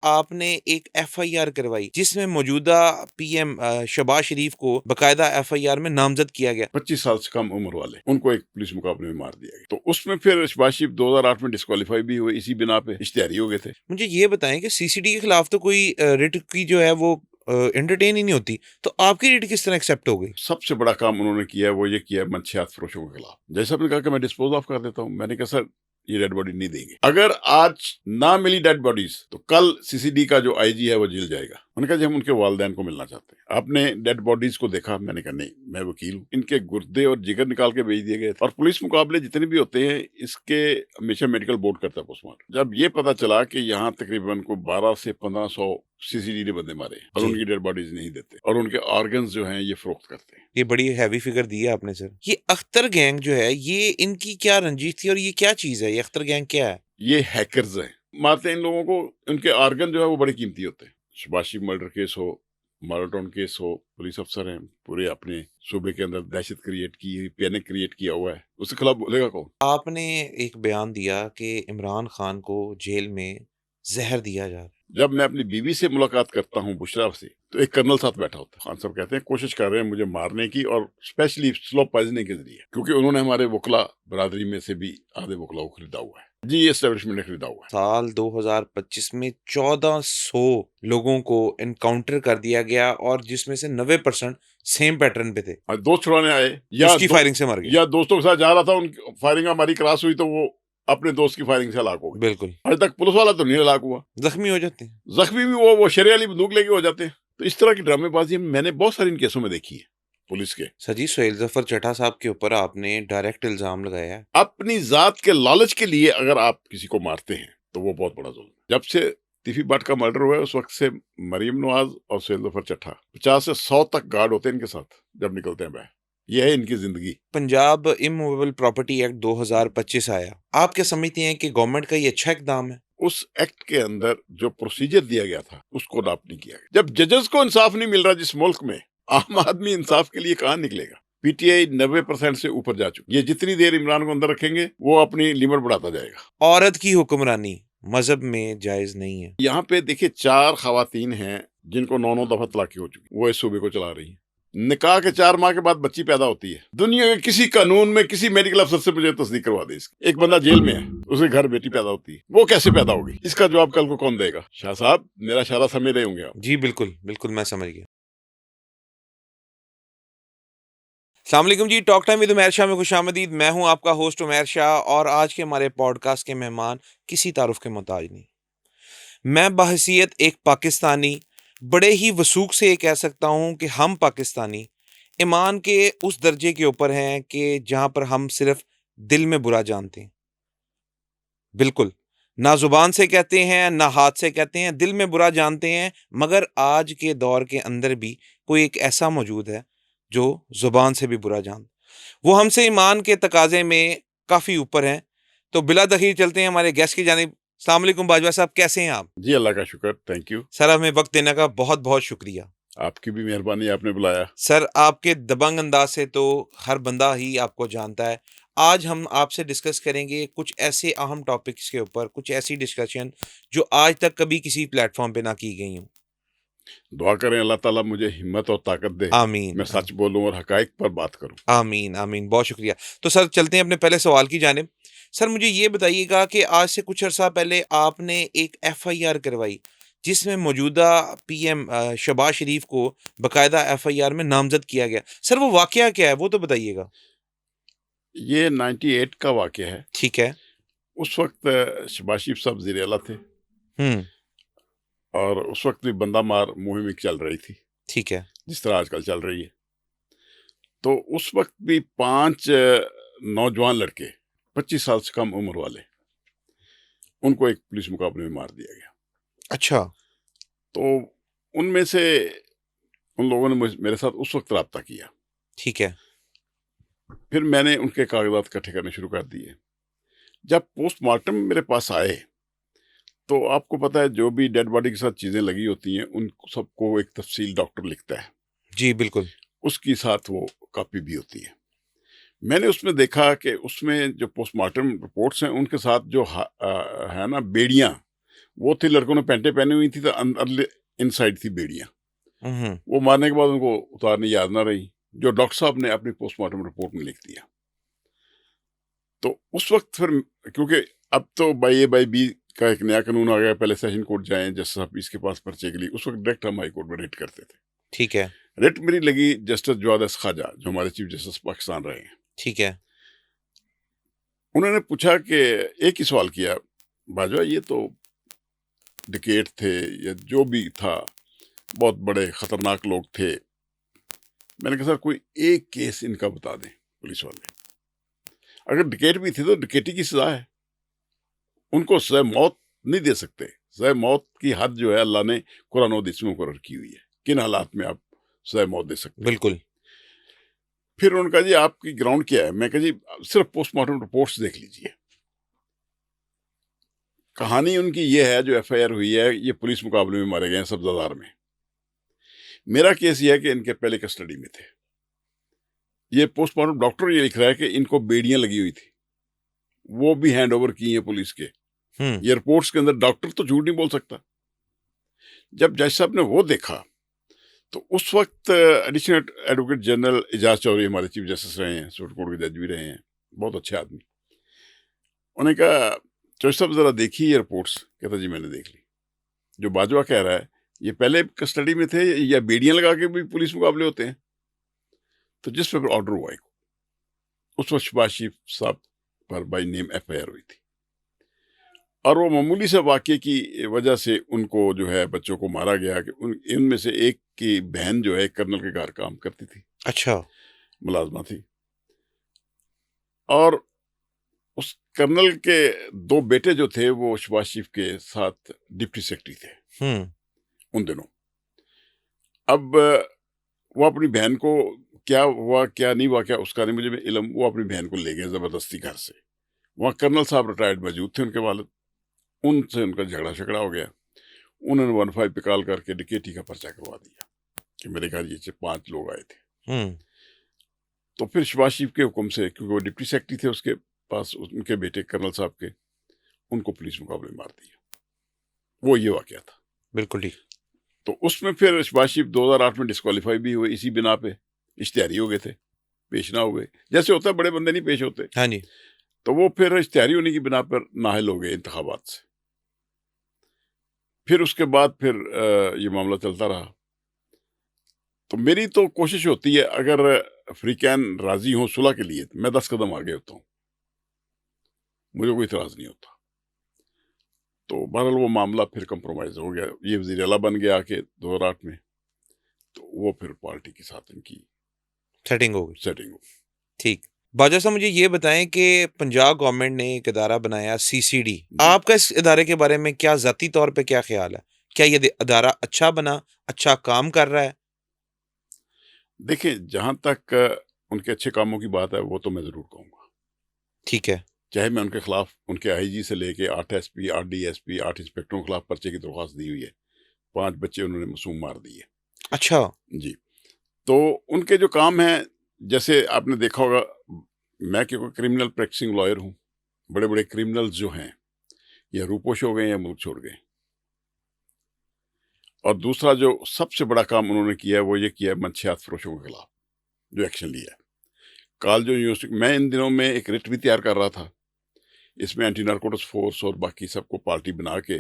आपने एक एफआईआर करवाई जिसमें मौजूदा पीएम शहबाज शरीफ को बकायदा एफआईआर में नामजद किया गया। 25 साल से कम उम्र वाले उनको एक पुलिस मुकाबले में मार दिया गया। तो उसमें फिर शहबाज शरीफ 2008 में डिस्क्वालीफाई भी हुए, इसी बिना पे इश्तिहारी हो गए थे। मुझे ये बताएं कि सीसीडी के खिलाफ तो कोई रिट की जो है वो एंटरटेन ही नहीं होती, तो आपकी रिट किस तरह एक्सेप्ट हो गई? सबसे बड़ा काम उन्होंने किया है वो ये किया है मनशियात फरोशों के खिलाफ। जैसे आपने कहा कि मैं डिस्पोज ऑफ कर देता हूँ, मैंने कहा सर ये डेड बॉडी नहीं देंगे। अगर आज ना मिली डेड बॉडीज तो कल सीसीडी का जो आईजी है वो जेल जाएगा। उन्होंने कहा जी हम उनके वालिदैन को मिलना चाहते हैं। आपने डेड बॉडीज को देखा? मैंने कहा नहीं, मैं वकील हूँ। इनके गुर्दे और जिगर निकाल के भेज दिए गए। और पुलिस मुकाबले जितने भी होते हैं इसके हमेशा मेडिकल बोर्ड करता है पोस्टमार्टम। जब ये पता चला कि यहाँ तकरीबन को 12 से 1500 सीसीडी ने बंदे मारे और जी। उनकी डेड बॉडीज नहीं देते और उनके ऑर्गन्स जो हैं ये फरोख्त करते हैं। ये बड़ी हैवी फिगर दी है आपने सर। ये अख्तर गैंग जो है ये इनकी क्या रंजिश थी और ये क्या चीज है? ये अख्तर गैंग क्या है? ये हैकर्स हैं, मारते हैं इन लोगों को। उनके ऑर्गन जो है वो बड़े कीमती होते हैं। शहबाज शरीफ मर्डर केस हो, माराथन केस हो, पुलिस अफसर हैं, पूरे अपने सूबे के अंदर दहशत क्रिएट की, पैनिक क्रिएट किया हुआ है, उसके खिलाफ बोलेगा कौन? आपने एक बयान दिया कि इमरान खान को जेल में जहर दिया जा रहा है। जब मैं अपनी बीवी से मुलाकात करता हूँ बुशरा से, तो एक कर्नल साथ बैठा होता है। खान साहब कहते हैं कोशिश कर रहे हैं मुझे मारने की और स्पेशली स्लो पॉइजनिंग के जरिए, क्योंकि उन्होंने हमारे वकला बरादरी में से भी आधे वकला को खरीदा हुआ है। जी, ये एस्टेब्लिशमेंट ने खरीदा हुआ है। साल 2025 में 1400 लोगों को एनकाउंटर कर दिया गया और जिसमें से 90% सेम पैटर्न पे थे। और दोस्त छुड़ाने आए या उसकी फायरिंग से मर गए। या दोस्तों के साथ जा रहा था, उनकी फायरिंग हमारी क्रॉस हुई तो वो अपने दोस्त की फायरिंग से हलाक हो गए। बिल्कुल। आज तक पुलिस वाला तो नहीं हलाक हुआ, जख्मी हो जाते हैं। जख्मी भी वो शरे वाली बंदूक लेके हो जाते हैं। तो इस तरह की ड्रामेबाजी मैंने बहुत सारी इन केसों में देखी है पुलिस के। सर जी, सुहेल जफर चड्ढा साहब के ऊपर आपने डायरेक्ट इल्जाम लगाया है। अपनी जात के लालच के लिए अगर आप किसी को मारते हैं तो वो बहुत बड़ा जुल्म है। जब से तिफी भट्ट का मर्डर हुआ है उस वक्त से मरियम नवाज और सुहेल जफर चड्ढा 50 से 100 तक गार्ड होते हैं इनके साथ जब निकलते हैं बाहर। यह है इनकी जिंदगी। पंजाब इमूवेबल प्रॉपर्टी एक्ट 2025 आया, आप क्या समझते हैं कि गवर्नमेंट का ये अच्छा इकदाम है? उस एक्ट के अंदर जो प्रोसीजर दिया गया था उसको अडॉप्ट नहीं किया गया। जब जजेस को इंसाफ नहीं मिल रहा जिस मुल्क में, आम आदमी इंसाफ के लिए कहाँ निकलेगा? पीटीआई 90% से ऊपर जा चुकी। ये जितनी देर इमरान को अंदर रखेंगे वो अपनी लिमिट बढ़ाता जाएगा। औरत की हुक्मरानी मजहब में जायज नहीं है। यहाँ पे देखिए 4 खवातीन हैं जिनको 9 दफा तलाकी हो चुकी, वो इस सूबे को चला रही है। निकाह के 4 माह के बाद बच्ची पैदा होती है। दुनिया के किसी कानून में किसी मेडिकल अफसर से मुझे तस्दीक करवा दे इसकी। एक बंदा जेल में है, उसके घर बेटी पैदा होती है, वो कैसे पैदा होगी? इसका जवाब कल को कौन देगा? शाह साहब मेरा इशारा समझ रहे होंगे आप। जी बिल्कुल बिल्कुल, मैं समझ गया। अस्सलाम वालेकुम जी, talk time with Umair Shah में खुशामदीद। मैं हूं आपका होस्ट उमैर शाह और आज के हमारे पॉडकास्ट के मेहमान किसी तारुफ के मोहताज नहीं। मैं बहैसियत एक पाकिस्तानी बड़े ही वसूख से ये कह सकता हूं कि हम पाकिस्तानी ईमान के उस दर्जे के ऊपर हैं कि जहां पर हम सिर्फ दिल में बुरा जानते हैं। बिल्कुल, ना ज़ुबान से कहते हैं, ना हाथ से कहते हैं, दिल में बुरा जानते हैं। मगर आज के दौर के अंदर भी कोई एक ऐसा मौजूद है जो ज़ुबान से भी बुरा वो हमसे ईमान के तकाज़े में काफ़ी ऊपर हैं। तो बिला दखीर चलते हैं हमारे गेस्ट की जानिब। अस्सलाम वालेकुम बाजवा साहब, कैसे हैं आप? जी अल्लाह का शुक्र, थैंक यू। सर, हमें वक्त देने का बहुत-बहुत शुक्रिया। आपकी भी मेहरबानी, आपने बुलाया। सर, आपके दबंग अंदाज से तो हर बंदा ही आपको जानता है। आज हम आपसे डिस्कस करेंगे कुछ ऐसे अहम टॉपिक्स के ऊपर, कुछ ऐसी डिस्कशन जो आज तक कभी किसी प्लेटफॉर्म पे ना की गई हों। दुआ करें अल्लाह ताला मुझे हिम्मत और ताकत दे, आमीन। मैं सच बोलूं और हकाइक पर बात करूं। आमीन, आमीन। बहुत शुक्रिया। तो सर चलते हैं अपने पहले सवाल की जानिब। सर, मुझे ये बताइएगा कि आज से कुछ अर्सा पहले आपने एक एफआईआर करवाई जिसमें मौजूदा पीएम शहबाज शरीफ को बकायदा एफआईआर में नामजद किया गया। सर, वो वाकया क्या है वो तो बताइएगा। ये 98 का वाकया है। ठीक है। उस वक्त शहबाज शरीफ साहब वज़ीर आला थे हुँ, और उस वक्त भी बंदा मार मुहिम चल रही थी ठीक है। जिस तरह आजकल चल रही है। तो उस वक्त भी 5 नौजवान लड़के 25 साल से कम उम्र वाले, उनको एक पुलिस मुकाबले में मार दिया गया। अच्छा। तो उनमें से उन लोगों ने मेरे साथ उस वक्त रब्ता किया। ठीक है। फिर मैंने उनके कागजात इकट्ठे करने शुरू कर दिए। जब पोस्टमार्टम मेरे पास आए तो आपको पता है जो भी डेड बॉडी के साथ चीज़ें लगी होती हैं उन सबको एक तफसील डॉक्टर लिखता है, जी, बिल्कुल। उसकी साथ वो कॉपी भी होती है। मैंने उसमें देखा कि उसमें जो पोस्टमार्टम रिपोर्ट्स हैं उनके साथ जो है ना बेड़ियाँ, वो थे, लड़कों ने पैंटें पहनी हुई थी, तो अंदर इनसाइड थी बेड़ियां। हम्म। वो मारने के बाद उनको उतारने याद ना रही, जो डॉक्टर साहब ने अपनी पोस्टमार्टम रिपोर्ट में लिख दिया। तो उस वक्त फिर, क्योंकि अब तो बाई ए बाई बी का एक नया कानून आ गया, पहले सेशन कोर्ट जाएं जस्टिस साहब इसके पास पर्चे के लिए, उस वक्त डायरेक्ट हम हाई कोर्ट में रिट करते थे। ठीक है। रिट मेरी लगी जस्टिस जवाद खाजा, जो हमारे चीफ जस्टिस पाकिस्तान रहे हैं। ठीक है। उन्होंने पूछा कि एक ही सवाल किया, बाजवा ये तो डिकेट थे या जो भी था, बहुत बड़े खतरनाक लोग थे। मैंने कहा सर कोई एक केस इनका बता दें पुलिस वाले, अगर डिकेट भी थे तो डिकेटी की सजा है, उनको सजा मौत नहीं दे सकते। सजा मौत की हद जो है अल्लाह ने कुरान और हदीस में मुकर्रर की हुई है, किन हालात में आप सजा मौत दे सकते हैं। बिल्कुल। फिर उन्होंने कहा जी आपकी ग्राउंड क्या है? मैं कहा जी सिर्फ पोस्टमार्टम रिपोर्ट्स देख लीजिए। कहानी उनकी ये है, जो एफआईआर हुई है, ये पुलिस मुकाबले में मारे गए हैं सब्जादार में। मेरा केस ये है कि इनके पहले कस्टडी में थे। ये पोस्टमार्टम डॉक्टर ये लिख रहा है कि इनको बेड़ियां लगी हुई थी, वो भी हैंड ओवर की हैं पुलिस के। ये रिपोर्ट्स के अंदर, डॉक्टर तो झूठ नहीं बोल सकता। जब जज साहब ने वो देखा तो उस वक्त additional advocate general Ejaz Chaudhary हमारे चीफ जस्टिस रहे हैं, सुप्रीम कोर्ट के जज भी रहे हैं, बहुत अच्छे आदमी। उन्होंने कहा जज साहब जरा देखिए ये रिपोर्ट्स। कहता जी मैंने देख ली। जो बाजवा कह रहा है ये पहले कस्टडी में थे या बेड़ियां लगा के भी पुलिस मुकाबले होते हैं। तो जिस पर ऑर्डर हुआ उस वक्त शहबाज शरीफ साहब पर बाई नेम एफआईआर हुई थी, और वो मामूली से वाक़े की वजह से उनको जो है बच्चों को मारा गया कि इनमें से एक की बहन जो है कर्नल के घर काम करती थी, अच्छा। मुलाजमा थी, और उस कर्नल के दो बेटे जो थे वो शहबाज शरीफ के साथ डिप्टी सेक्रेटरी थे उन दिनों। अब वो अपनी बहन को, क्या हुआ क्या नहीं हुआ क्या उसका नहीं मुझे इल्म, वो अपनी बहन को ले गए जबरदस्ती घर से। वहाँ कर्नल साहब रिटायर्ड मौजूद थे, उनके वालिद, उनसे उनका झगड़ा हो गया। उन्होंने 15 पे कॉल करके डिकेटी का पर्चा करवा दिया कि मेरे घर ये 5 लोग आए थे। तो फिर शहबाज शरीफ के हुक्म से, क्योंकि वो डिप्टी सेक्रेटरी थे उसके पास, उनके बेटे कर्नल साहब के, उनको पुलिस मुकाबले मार दिया। वो ये वाकया था। बिल्कुल ठीक। तो उसमें फिर शहबाज शरीफ 2008 में डिस्क्वालीफाई भी हुए इसी बिना पे, इश्तिहारी हो गए थे, पेश ना हुए, जैसे होता है बड़े बंदे नहीं पेश होते। हाँ जी। तो वो फिर इश्तिहारी होने की बिना पर नाअहल हो गए इंतखाबात से। फिर उसके बाद फिर ये मामला चलता रहा। तो मेरी तो कोशिश होती है, अगर अफ्रीकन राजी हों सुलह के लिए, तो मैं 10 कदम आगे होता हूँ, मुझे कोई इतराज़ नहीं होता। तो बहरहाल वो मामला फिर कंप्रोमाइज हो गया, ये वज़ीर आला बन गया आके 2008 में, तो वो फिर पार्टी के साथ इनकी सेटिंग हो गई। सेटिंग हो। ठीक। बाजा साहब मुझे ये बताएं कि पंजाब गवर्नमेंट ने एक इदारा बनाया सीसीडी, आपका इस इदारे के बारे में क्या ज़ाती तौर पे क्या ख्याल है? क्या ये इदारा अच्छा बना, अच्छा काम कर रहा है? देखिए जहाँ तक उनके अच्छे कामों की बात है वो तो मैं ज़रूर कहूँगा। ठीक है। चाहे मैं उनके खिलाफ, उनके आईजी से लेके 8 एसपी, 8 डीएसपी, 8 इंस्पेक्टरों के खिलाफ पर्चे की दरख्वास्त दी हुई है। 5 बच्चे उन्होंने मासूम मार दिए। अच्छा। जी। तो उनके जो काम हैं, जैसे आपने देखा होगा, मैं क्योंकि क्रिमिनल प्रैक्टिसिंग लॉयर हूँ, बड़े बड़े क्रिमिनल्स जो हैं या रूपोश हो गए या मुल्क छोड़ गए। और दूसरा जो सबसे बड़ा काम उन्होंने किया है वो ये किया है मंशियात फरोशों के खिलाफ जो एक्शन लिया है। कालजो यूनिवर्सिटी, मैं इन दिनों में एक रिट भी तैयार कर रहा था, इसमें एंटी नारकोटिक्स फोर्स और बाकी सबको पार्टी बना के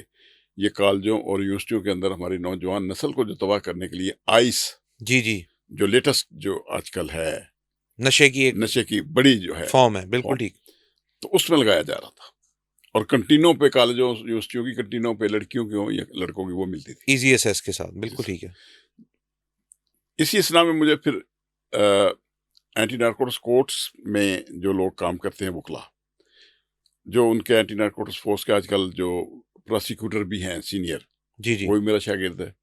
ये कॉलेजों और यूनिवर्सिटियों के अंदर हमारी नौजवान नस्ल को जो तबाह करने के लिए आइस, जी जी, जो लेटेस्ट जो आजकल है नशे की एक नशे की बड़ी जो है फॉर्म है। बिल्कुल फॉर्म, ठीक। तो उसमें लगाया जा रहा था। और कंटीनों पे, कॉलेजों यूनिवर्सिटियों की कंटीनों पे लड़कियों की हो या लड़कों की वो मिलती थी इजी एसेस के साथ। बिल्कुल जी ठीक है। इसी इसना में मुझे फिर एंटी नारकोटिक्स कोर्ट्स में जो लोग काम करते हैं वकला, जो उनके एंटी नारकोटिक्स फोर्स के आजकल जो प्रोसिक्यूटर भी हैं सीनियर, जी जी। वो भी मेरा शागिर्द है।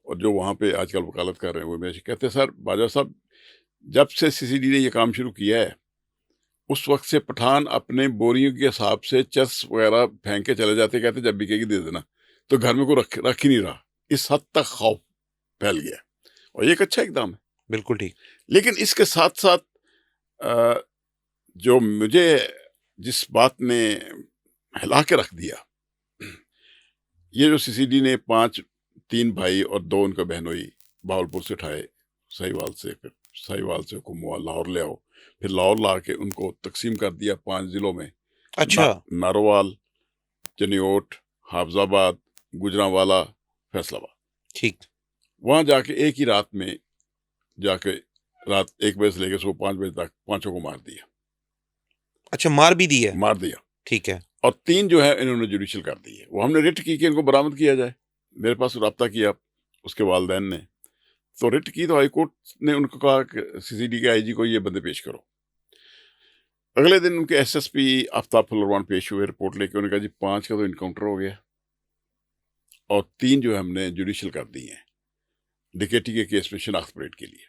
और जो वहाँ पे आजकल वकालत कर रहे हैं वो मेरे कहते हैं सर बाजा साहब, जब से सीसीडी ने ये काम शुरू किया है उस वक्त से पठान अपने बोरियों के हिसाब से चर्स वगैरह फेंक के चले जाते, कहते जब बिकेगी दे देना, तो घर में कोई रख ही नहीं रहा। इस हद तक खौफ फैल गया और ये एक अच्छा इकदाम है। बिल्कुल ठीक। लेकिन इसके साथ साथ जो मुझे जिस बात ने हिला के रख दिया, ये जो सीसीडी ने 3 भाई और 2 उनका बहनोई बहावलपुर से उठाए, साहिवाल से, फिर साहिवाल से हुक्म हुआ लाहौर ले आओ, फिर लाहौर ला के उनको तकसीम कर दिया 5 जिलों में, अच्छा। नारोवाल, चनियोट, हाफजाबाद, गुजरांवाला, फैसलाबाद। ठीक। वहां जाके एक ही रात में जाके रात 1 बजे से लेकर सुबह 5 बजे तक 5 को मार दिया। अच्छा, मार भी दी है। मार दिया। ठीक है। और 3 जो है इन्होंने जुडिशियल कर दी है। वो हमने रिट की कि इनको बरामद किया जाए। मेरे पास रब्ता किया उसके वालिदैन ने, तो रिट की तो हाई कोर्ट ने उनको कहा कि सीसीडी के आईजी को ये बंदे पेश करो। अगले दिन उनके एसएसपी आफ्ताब फुलरवान पेश हुए, रिपोर्ट लेके। उन्होंने कहा जी 5 का तो इनकाउंटर हो गया और 3 जो है हमने जुडिशियल कर दी हैं डिकेटी के केस में शिनाख्त परेड के लिए।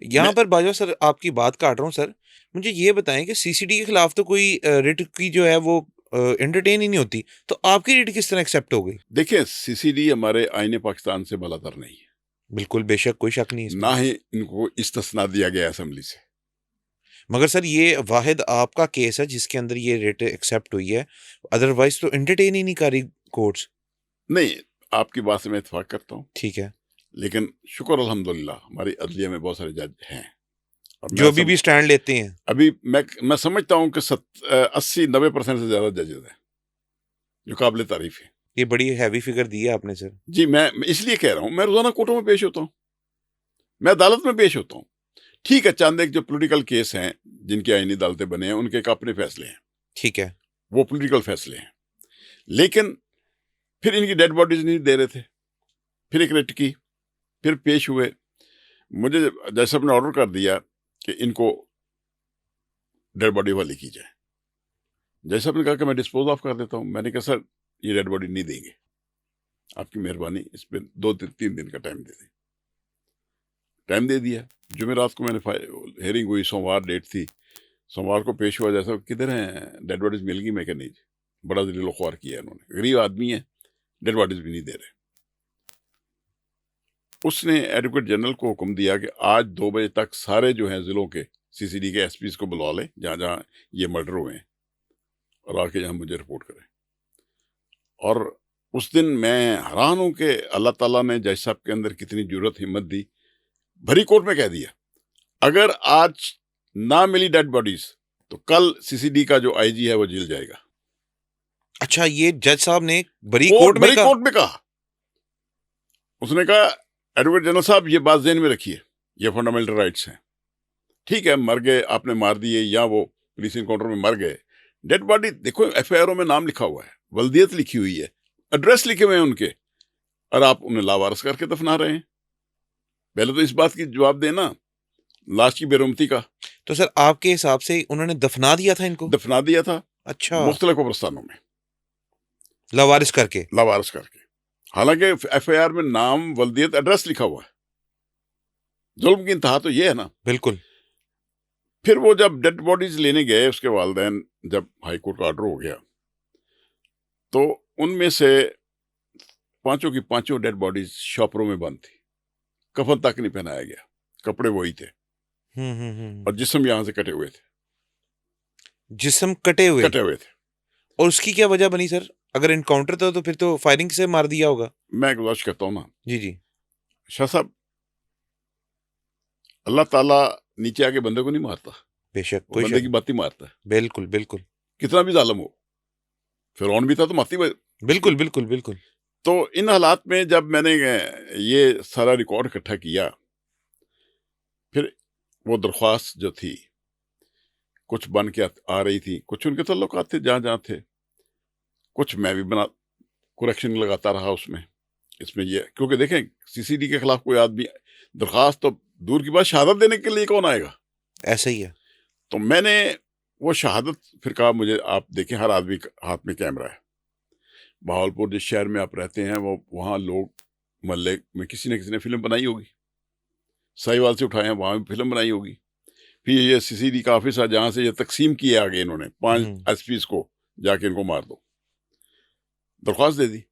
यहाँ मैं पर बाजवा सर आपकी बात काट रहा हूँ सर, मुझे ये बताएं कि सीसीडी के खिलाफ तो कोई रिट की जो है वो एंटरटेन ही नहीं होती, तो आपकी रिट किस तरह एक्सेप्ट हो गई? देखिए, सीसीडी हमारे आईने पाकिस्तान से बलातर नहीं है, बिल्कुल, बेशक, कोई शक नहीं इसमें। ना ही इनको इस्तिस्ना दिया गया असेंबली से। मगर सर ये वाहिद आपका केस है जिसके अंदर ये रिट एक्सेप्ट हुई है, अदरवाइज तो एंटरटेन ही नहीं कर रही कोर्ट्स। नहीं, आपकी बात से मैं इत्तेफाक करता हूँ, ठीक है। लेकिन शुक्र अल्हम्दुलिल्लाह हमारी अदलिया में बहुत सारे जज हैं और जो अभी भी स्टैंड लेते हैं। अभी मैं समझता हूँ कि 80-90% से ज्यादा जजेस हैं जो काबिल तारीफ है। ये बड़ी हैवी फिगर दी है आपने सर। जी, मैं इसलिए कह रहा हूँ, मैं रोजाना कोर्टों में पेश होता हूँ, मैं अदालत में पेश होता हूँ। ठीक है, चंद एक जो पॉलिटिकल केस हैं जिनकी आईनी अदालतें बने हैं उनके एक अपने फैसले हैं, ठीक है। वो पॉलिटिकल फैसले हैं, लेकिन फिर इनकी डेड बॉडीज नहीं दे रहे थे, फिर एक रिट की, फिर पेश हुए। मुझे जैसे अपने ऑर्डर कर दिया कि इनको डेड बॉडी वाली की जाए, जैसे आपने कहा कि मैं डिस्पोज ऑफ कर देता हूँ, मैंने कहा सर ये डेड बॉडी नहीं देंगे, आपकी मेहरबानी इस पर 2-3 दिन का टाइम दे दें। टाइम दे दिया। जुमेरात को मैंने हेयरिंग हुई, सोमवार डेट थी, सोमवार को पेश हुआ। जैसा किधर हैं डेड बॉडीज, मिल गई? मैं कहा नहीं जी, बड़ा जलीलो ख्वार किया इन्होंने, गरीब आदमी है, डेड बॉडीज भी नहीं दे रहे। उसने एडवोकेट जनरल को हुक्म दिया कि आज 2 बजे तक सारे जो हैं जिलों के सीसीडी के एसपीज को बुला लें जहाँ जहाँ ये मर्डर हुए हैं और आके यहाँ मुझे रिपोर्ट करें। और उस दिन मैं हैरान हूँ कि अल्लाह ताला ने जज साहब के अंदर कितनी जुर्रत हिम्मत दी, भरी कोर्ट में कह दिया अगर आज ना मिली डेड बॉडीज तो कल सीसीडी का जो आईजी है वो जेल जाएगा। अच्छा, ये जज साहब ने बड़ी कोर्ट में भरी कहा? कोर्ट में कहा। उसने कहा एडवोकेट जनरल साहब ये बात ज़हन में रखिए, ये फंडामेंटल राइट्स हैं। ठीक है, मर गए, आपने मार दिए या वो पुलिस इनकाउंटर में मर गए, डेड बॉडी देखो एफआईआर में नाम लिखा हुआ है, वल्दियत लिखी हुई है, एड्रेस लिखे हुए हैं उनके, और आप उन्हें लावारस करके दफना रहे हैं। पहले तो इस बात की जवाब देना, लाश की बेरुमती का। तो सर आपके हिसाब से उन्होंने दफना दिया था इनको? दफना दिया था अच्छा, मुख्तलिफ कब्रिस्तानों में लावारिस करके। लावारस करके, हालांकि एफआईआर में नाम, वल्दियत, एड्रेस लिखा हुआ है। जुल्म की इंतहा तो ये है ना। बिल्कुल। फिर वो जब डेड बॉडीज लेने गए, उसके वालिदैन, जब हाई कोर्ट का ऑर्डर हो गया तो उनमें से 5 की 5 डेड बॉडीज शॉपरों में बंद थी, कफन तक नहीं पहनाया गया, कपड़े वही थे और जिस्म यहां से कटे हुए थे। जिस्म कटे हुए? कटे हुए थे। और उसकी क्या वजह बनी सर? अगर इनकाउंटर था तो फिर तो फायरिंग से मार दिया होगा। मैं गुजारिश करता हूं ना जी जी। शाह साहब, अल्लाह ताला नीचे आके बंदे को नहीं मारता, बेशक, वो कोई बंदे शक की बात ही मारता है, बिल्कुल बिल्कुल कितना भी जालिम हो। फिरौन भी था तो माती बिल्कुल बिल्कुल बिल्कुल। तो इन हालात में जब मैंने ये सारा रिकॉर्ड इकट्ठा किया, फिर वो दरख्वास्त जो थी कुछ बन के आ रही थी, कुछ उनके ताल्लुकात थे जहाँ जहाँ थे, कुछ मैं भी बना करेक्शन लगाता रहा उसमें। इसमें ये, क्योंकि देखें सीसीडी के खिलाफ कोई आदमी दरख्वास्त तो दूर की बात, शहादत देने के लिए कौन आएगा? ऐसा ही है। तो मैंने वो शहादत, फिर कहा मुझे, आप देखें हर आदमी के हाथ में कैमरा है, बहावलपुर जिस शहर में आप रहते हैं वो वहाँ लोग मोहल्ले में किसी न किसी ने फिल्म बनाई होगी, साहिवाल से उठाए हैं वहाँ भी फिल्म बनाई होगी। फिर ये सीसीडी का ऑफिस है जहाँ से ये तकसीम किए आगे इन्होंने 5 एसपीज को, जाके इनको मार दो, दरख्वास्त दे दी।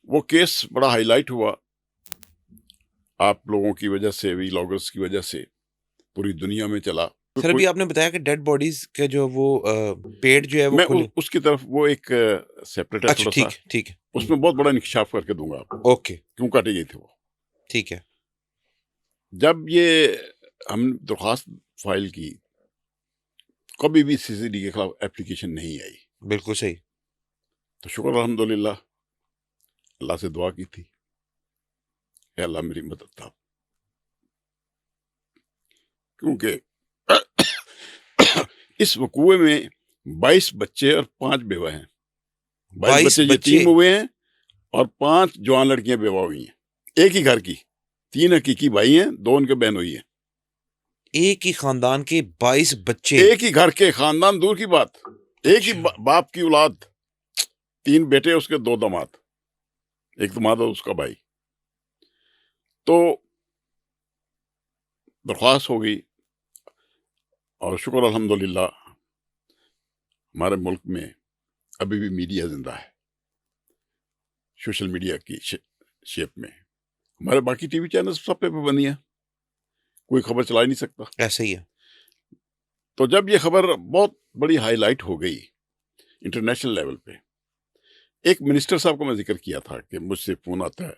वो केस बड़ा हाईलाइट हुआ, आप लोगों की वजह से, वी लॉगर्स की वजह से पूरी दुनिया में चला। तो सर कोई अभी आपने बताया कि डेड बॉडीज के जो वो पेट जो है वो मैं खुले। उसकी तरफ वो एक सेपरेट है अच्छा थोड़ा सा, ठीक है उसमें बहुत बड़ा इंकशाफ करके दूंगा आपको ओके क्यों काटी गई थी वो। ठीक है जब ये हम दरख्वास्त फाइल की, कभी भी सीसीडी के खिलाफ एप्लीकेशन नहीं आई। बिल्कुल सही तो शुक्र अल्हम्दुलिल्लाह, अल्लाह से दुआ की थी, "ए अल्लाह मेरी मदद था", क्योंकि इस वकूए में 22 बच्चे और 5 बेवा हैं। 22 22 बच्चे बच्चे यतीम हुए हैं और 5 जवान लड़कियां बेवा हुई हैं एक ही घर की। 3 हकीकी भाई हैं, 2 उनके बहन हुई हैं। एक ही खानदान के 22 बच्चे। एक ही घर के, खानदान दूर की बात, एक ही अच्छा बाप की औलाद, 3 बेटे उसके 2 दामाद, एक दामाद और उसका भाई। तो दरख्वास्त हो गई और शुक्र अल्हम्दुलिल्लाह हमारे मुल्क में अभी भी मीडिया जिंदा है, सोशल मीडिया की शेप में। हमारे बाकी टीवी चैनल सब पे पाबंदी है, कोई खबर चला ही नहीं सकता। ऐसा ही है तो जब ये खबर बहुत बड़ी हाईलाइट हो गई इंटरनेशनल लेवल पे, एक मिनिस्टर साहब को मैं जिक्र किया था कि मुझसे फोन आता है,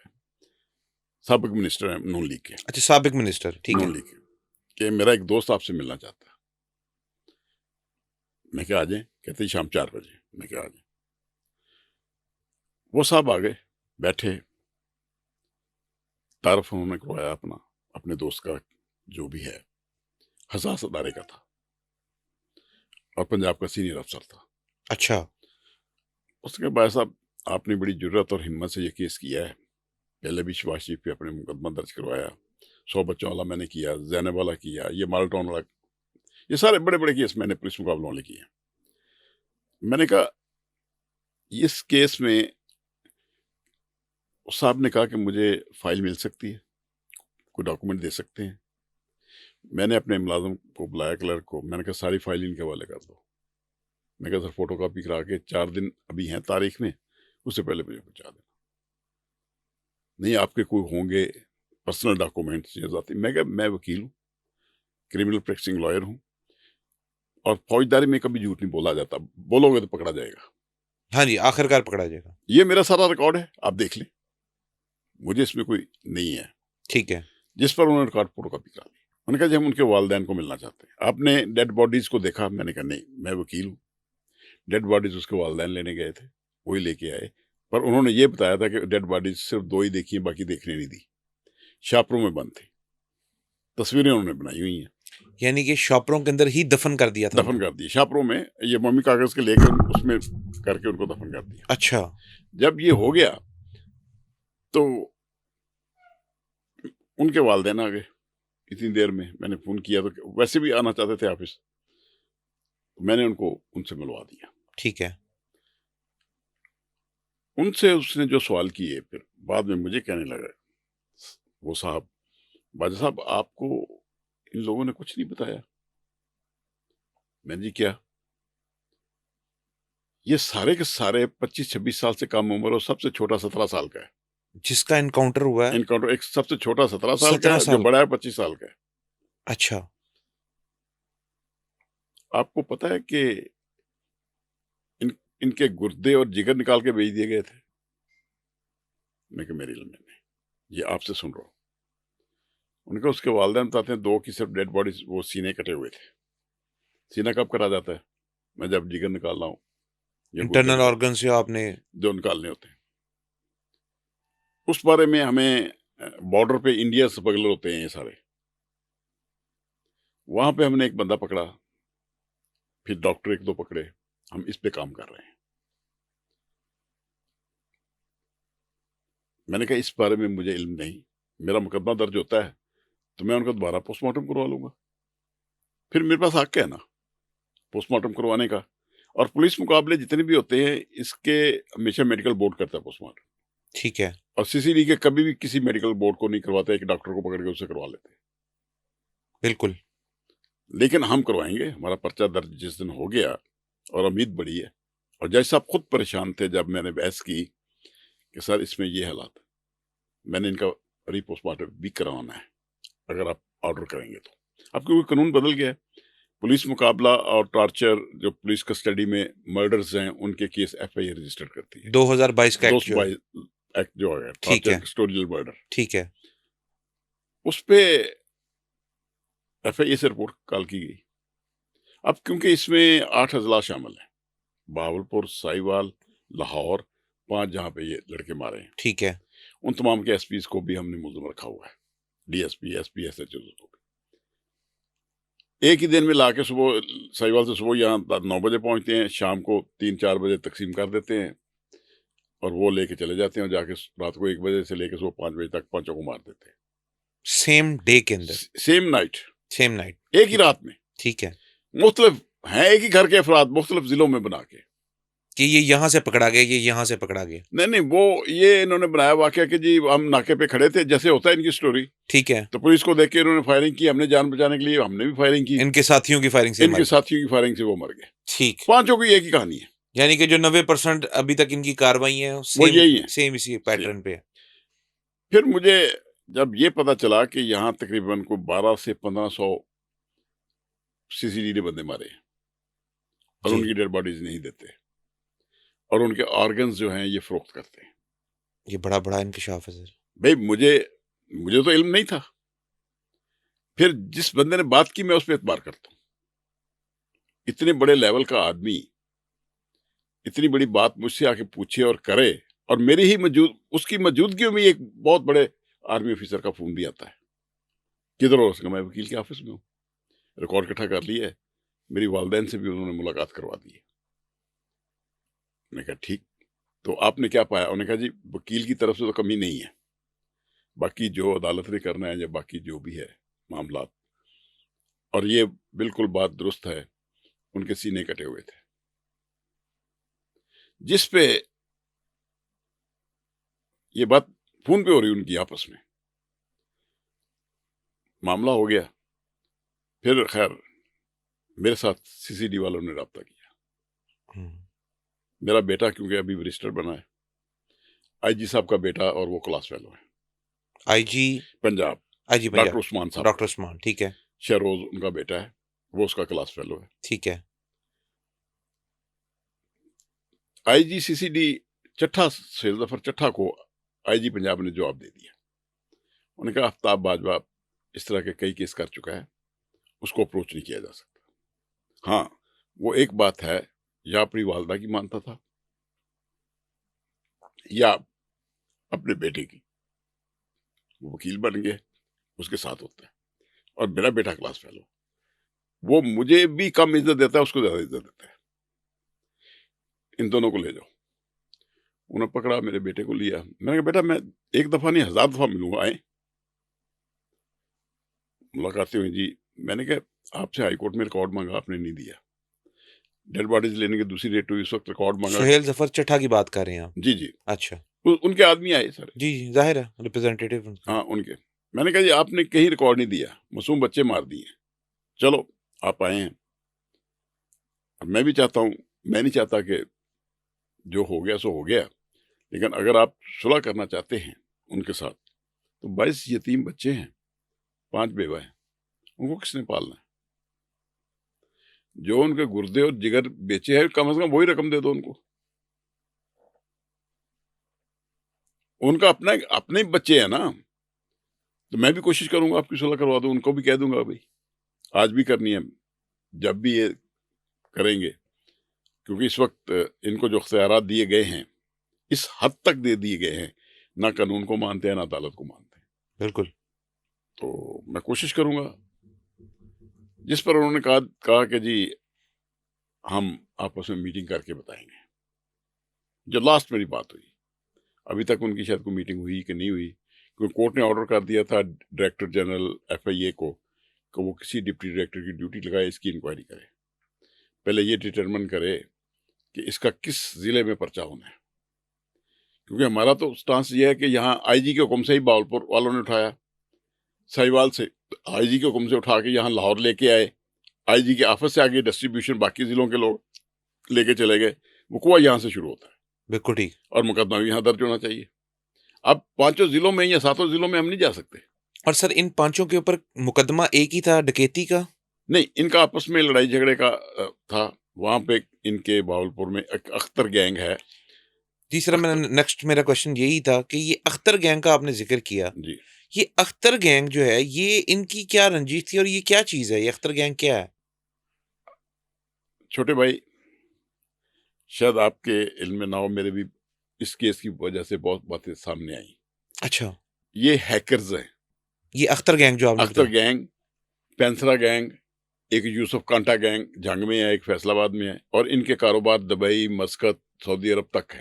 साबिक मिनिस्टर है नून लीग के, अच्छा साबिक मिनिस्टर ठीक है नून लीग के, कि मेरा एक दोस्त आपसे मिलना चाहता है। मैं क्या आ जाए? कहते शाम 4 बजे। मैं क्या आ जाए? वो साहब आ गए, बैठे, तारफ उन्होंने करवाया अपना, अपने दोस्त का जो भी है, हसास अदारे का था और पंजाब का सीनियर अफसर था। अच्छा उसके बाद साहब आपने बड़ी जुर्रत और हिम्मत से ये केस किया है, पहले भी शबाज शरीफ पे अपने मुकदमा दर्ज करवाया, 100 बच्चों वाला मैंने किया, जैनब वाला किया, ये माल्टोन वाला, ये सारे बड़े बड़े केस मैंने पुलिस मुकाबलों वाले किए। मैंने कहा इस केस में उस साहब ने कहा कि मुझे फाइल मिल सकती है, कोई डॉक्यूमेंट दे सकते हैं। मैंने अपने मुलाजिम को बुलाया, क्लर्क को, मैंने कहा सारी फाइल इनके हवाले कर दो। मैं कहा सर फोटो कापी करा के 4 दिन अभी हैं तारीख में, उससे पहले मुझे पहुंचा देना। नहीं आपके कोई होंगे पर्सनल डॉक्यूमेंट्स या जाती। मैं कहा मैं वकील हूँ, क्रिमिनल प्रैक्टिसिंग लॉयर हूँ और फौजदारी में कभी झूठ नहीं बोला जाता, बोलोगे तो पकड़ा जाएगा। हाँ जी आखिरकार पकड़ा जाएगा ये मेरा सारा रिकॉर्ड है, आप देख लें, मुझे इसमें कोई नहीं है। ठीक है जिस पर उन्होंने रिकॉर्ड फोटो कापी करा ली। उन्होंने कहा जी हम उनके वालदैन को मिलना चाहते हैं। आपने डेड बॉडीज को देखा? मैंने कहा नहीं, मैं वकील हूँ। डेड बॉडीज उसके वालदैन लेने गए थे, वही लेके आए, पर उन्होंने ये बताया था कि डेड बॉडीज सिर्फ 2 ही देखी हैं, बाकी देखने नहीं दी, शापरों में बंद थी। तस्वीरें उन्होंने बनाई हुई हैं, यानी कि शॉपरों के अंदर ही दफन कर दिया था दफन उनको। कर दिए शापरों में, ये मम्मी कागज के लेकर उसमें करके उनको दफन कर दिया। अच्छा जब ये हो गया तो उनके वालदैन आ गए इतनी देर में। मैंने फोन किया तो वैसे भी आना चाहते थे ऑफिस, मैंने उनको उनसे मिलवा दिया। ठीक है उनसे उसने जो सवाल किए फिर बाद में मुझे कहने लगा वो साहब, बाजा साहब आपको इन लोगों ने कुछ नहीं बताया। मैंने जी क्या? ये सारे के सारे 25-26 साल से कम उम्र और सबसे छोटा 17 साल का है। जिसका एनकाउंटर हुआ है इनकाउंटर एक सबसे छोटा 17 साल का 17 है, जो साल बड़ा है 25 साल का है। अच्छा आपको पता है कि इन इनके गुर्दे और जिगर निकाल के भेज दिए गए थे? मैं कि मेरे इल्म में नहीं, ये आपसे सुन रहा हूँ। उनका उसके वालिदैन बताते हैं 2 की सिर्फ डेड बॉडीज, वो सीने कटे हुए थे। सीना कब कटा जाता है? मैं जब जिगर निकाल रहा हूँ या गुर्दे इंटरनल निकाल, ऑर्गन से आपने जो निकालने होते हैं। उस बारे में हमें बॉर्डर पे इंडिया स्मगलर होते हैं ये सारे, वहां पे हमने एक बंदा पकड़ा, फिर डॉक्टर 1-2 पकड़े, हम इस पे काम कर रहे हैं। मैंने कहा इस बारे में मुझे इल्म नहीं, मेरा मुकदमा दर्ज होता है तो मैं उनका दोबारा पोस्टमार्टम करवा लूंगा, फिर मेरे पास हक है ना पोस्टमार्टम करवाने का। और पुलिस मुकाबले जितने भी होते हैं इसके हमेशा मेडिकल बोर्ड करता है पोस्टमार्टम, ठीक है और सीसीडी के कभी भी किसी मेडिकल बोर्ड को नहीं करवाता, एक डॉक्टर को पकड़ के उससे करवा लेते हैं। बिल्कुल लेकिन हम करवाएंगे, हमारा पर्चा दर्ज जिस दिन हो गया, और उम्मीद बड़ी है। और जज साहब खुद परेशान थे जब मैंने बहस की कि सर इसमें ये हालात, मैंने इनका रीपोस्टमार्टम भी करवाना है अगर आप ऑर्डर करेंगे तो। अब क्योंकि कानून बदल गया है, पुलिस मुकाबला और टॉर्चर जो पुलिस कस्टडी में मर्डर्स हैं उनके केस एफआईआर रजिस्टर करती है। 2022 का एक्ट जो है। 222 एक्ट जो है ठीक है। टॉर्चर कस्टोडियल मर्डर, ठीक है। उस पे एफआईआर से रिपोर्ट कॉल की गई। अब क्योंकि इसमें 8 अजला शामिल हैं, बहावलपुर, साहिवाल, लाहौर, 5 जहाँ पे ये लड़के मारे हैं, ठीक है। उन तमाम के एसपीज को भी हमने मुलजिम रखा हुआ है, डीएसपी, एसपी, एसएचओ को भी। एक ही दिन में लाके सुबह साहिवाल से सुबह यहाँ 9 बजे पहुंचते हैं, शाम को 3-4 बजे तकसीम कर देते हैं और वो लेके चले जाते हैं और जाके रात को 1 बजे से लेके सुबह 5 बजे तक 5 को मार देते हैं, सेम डे के अंदर, सेम नाइट, सेम नाइट, एक ही रात में। ठीक है। मुख्तलिफ हैं, एक ही घर के अफराद मुख्तलिफ जिलों में बना के कि ये यहाँ से पकड़ा गया, ये यहाँ से पकड़ा गया। नहीं, वो ये इन्होंने बनाया वाकया कि जी हम नाके पे खड़े थे, जैसे होता है इनकी स्टोरी, ठीक है। तो पुलिस को देख के इन्होंने फायरिंग की, हमने जान बचाने के लिए हमने भी फायरिंग की, इनके साथियों की फायरिंग से इनके मारे। साथियों की फायरिंग से वो मर गए। ठीक। 5 की एक ही कहानी है, यानी कि जो 90% अभी तक इनकी कार्रवाई है वो सेम यही है। सेम इसी पैटर्न पे है। फिर मुझे जब ये पता चला कि यहाँ तकरीबन को 12 से 1500 सीसीडी बंदे मारे हैं और जी। उनकी डेड बॉडीज नहीं देते और उनके ऑर्गन्स जो हैं ये फरोख्त करते हैं। ये बड़ा बड़ा इंकशाफ है सर। भाई मुझे तो इल्म नहीं था, फिर जिस बंदे ने बात की मैं उस पर एतबार करता हूँ। इतने बड़े लेवल का आदमी इतनी बड़ी बात मुझसे आके पूछे और करे, और मेरी ही उसकी मौजूदगी में एक बहुत बड़े आर्मी ऑफिसर का फोन भी आता है, किधर हो? उसका मैं वकील के ऑफिस में हूँ, रिकॉर्ड इकट्ठा कर लिया है, मेरी वालदैन से भी उन्होंने मुलाकात करवा दी है। मैंने कहा ठीक, तो आपने क्या पाया? उन्होंने कहा जी वकील की तरफ से तो कमी नहीं है, बाकी जो अदालत ने करना है या बाकी जो भी है मामला, और ये बिल्कुल बात दुरुस्त है, उनके सीने कटे हुए थे। जिस पे ये बात फोन पे हो रही उनकी आपस में, मामला हो गया। फिर खैर मेरे साथ सीसीडी वालों ने रब्ता किया। मेरा बेटा क्योंकि अभी रजिस्टर बना है, आईजी साहब का बेटा, और वो क्लास फेलो है IG Punjab, IG doctor Usman साहब, डॉक्टर उस्मान, ठीक है। शहरोज उनका बेटा है, वो उसका क्लास फेलो है। ठीक है। आईजी सीसीडी चट्ठा, शेर जफर चट्ठा को आईजी पंजाब ने जवाब दे दिया। उन्होंने कहा आफ्ताब बाजवा इस तरह के कई केस कर चुका है, उसको अप्रोच नहीं किया जा सकता। हाँ, वो एक बात है, या अपनी वालदा की मानता था या अपने बेटे की। वो वकील बन गए, उसके साथ होता है, और मेरा बेटा क्लास फेलो, वो मुझे भी कम इज्जत देता है, उसको ज्यादा इज्जत देता है। इन दोनों को ले जाओ। उन्होंने पकड़ा, मेरे बेटे को लिया। मैंने कहा बेटा मैं एक दफा नहीं 1000 दफा मिलूंगा, आए। मुलाकातें हुई जी। मैंने कहा आपसे हाईकोर्ट में रिकॉर्ड मांगा, आपने नहीं दिया। डेड बॉडीज लेने की दूसरी डेट हुई, उस वक्त रिकॉर्ड मांगा। सुहेल जफर चट्ठा की बात कर रहे हैं आप? जी जी। अच्छा। उनके आदमी आए सर। जी जी, जाहिर है रिप्रेजेंटेटिव। हाँ उनके। मैंने कहा जी आपने कहीं रिकॉर्ड नहीं दिया, मासूम बच्चे मार दिए, चलो आप आए हैं। मैं भी चाहता हूँ, मैं नहीं चाहता कि जो हो गया सो हो गया, लेकिन अगर आप सुलह करना चाहते हैं उनके साथ, तो 22 यतीम बच्चे हैं, 5 बेवा हैं, उनको किसने पालना है? जो उनके गुर्दे और जिगर बेचे हैं, कम से कम वही रकम दे दो उनको। उनका अपना अपने बच्चे हैं ना, तो मैं भी कोशिश करूंगा आपकी सुलह करवा दूं। उनको भी कह दूंगा भाई आज भी करनी है, जब भी ये करेंगे, क्योंकि इस वक्त इनको जो अख्तियारात दिए गए हैं इस हद तक दे दिए गए हैं, ना कानून को मानते हैं ना अदालत को मानते हैं। बिल्कुल। तो मैं कोशिश करूंगा। जिस पर उन्होंने कहा कि जी हम आपस में मीटिंग करके बताएंगे। जो लास्ट मेरी बात हुई, अभी तक उनकी शायद कोई मीटिंग हुई कि नहीं हुई, क्योंकि कोर्ट ने ऑर्डर कर दिया था डायरेक्टर जनरल एफआईए को कि वो किसी डिप्टी डायरेक्टर की ड्यूटी लगाए, इसकी इंक्वायरी करे, पहले ये डिटरमिन करे कि इसका किस जिले में पर्चा होना है। क्योंकि हमारा तो स्टांस ये है कि यहाँ आईजी के हुक्म से ही बावलपुर वालों ने उठाया, साहिवाल से आईजी के हुक्म से उठा के यहाँ लाहौर लेके आए, आईजी के ऑफिस से आगे डिस्ट्रीब्यूशन बाकी जिलों के लोग लेके चले गए, वकुआ यहाँ से शुरू होता है। बिल्कुल ठीक। और मुकदमा भी यहाँ दर्ज होना चाहिए। अब 5 जिलों में या 7 जिलों में हम नहीं जा सकते। और सर इन 5 के ऊपर मुकदमा एक ही था डकैती का? नहीं, इनका आपस में लड़ाई झगड़े का था। वहां पे इनके भावलपुर में एक अख्तर गैंग है। जी सर, मैं नेक्स्ट मेरा क्वेश्चन यही था कि ये अख्तर गैंग का आपने जिक्र किया। जी, ये अख्तर गैंग जो है, ये इनकी क्या रंजिश थी और ये क्या चीज़ है? ये अख्तर गैंग क्या है? छोटे भाई, शायद आपके इल्म में ना हो, मेरे भी इस केस की वजह से बहुत बातें सामने आई। अच्छा, ये हैकर्स हैं। ये अख्तर गैंग जो आपने अख्तर बताया। गैंग, पेंसरा गैंग, एक यूसुफ कांटा गैंग जंग में है, एक फैसलाबाद में है, और इनके कारोबार दुबई, मस्कत, सऊदी अरब तक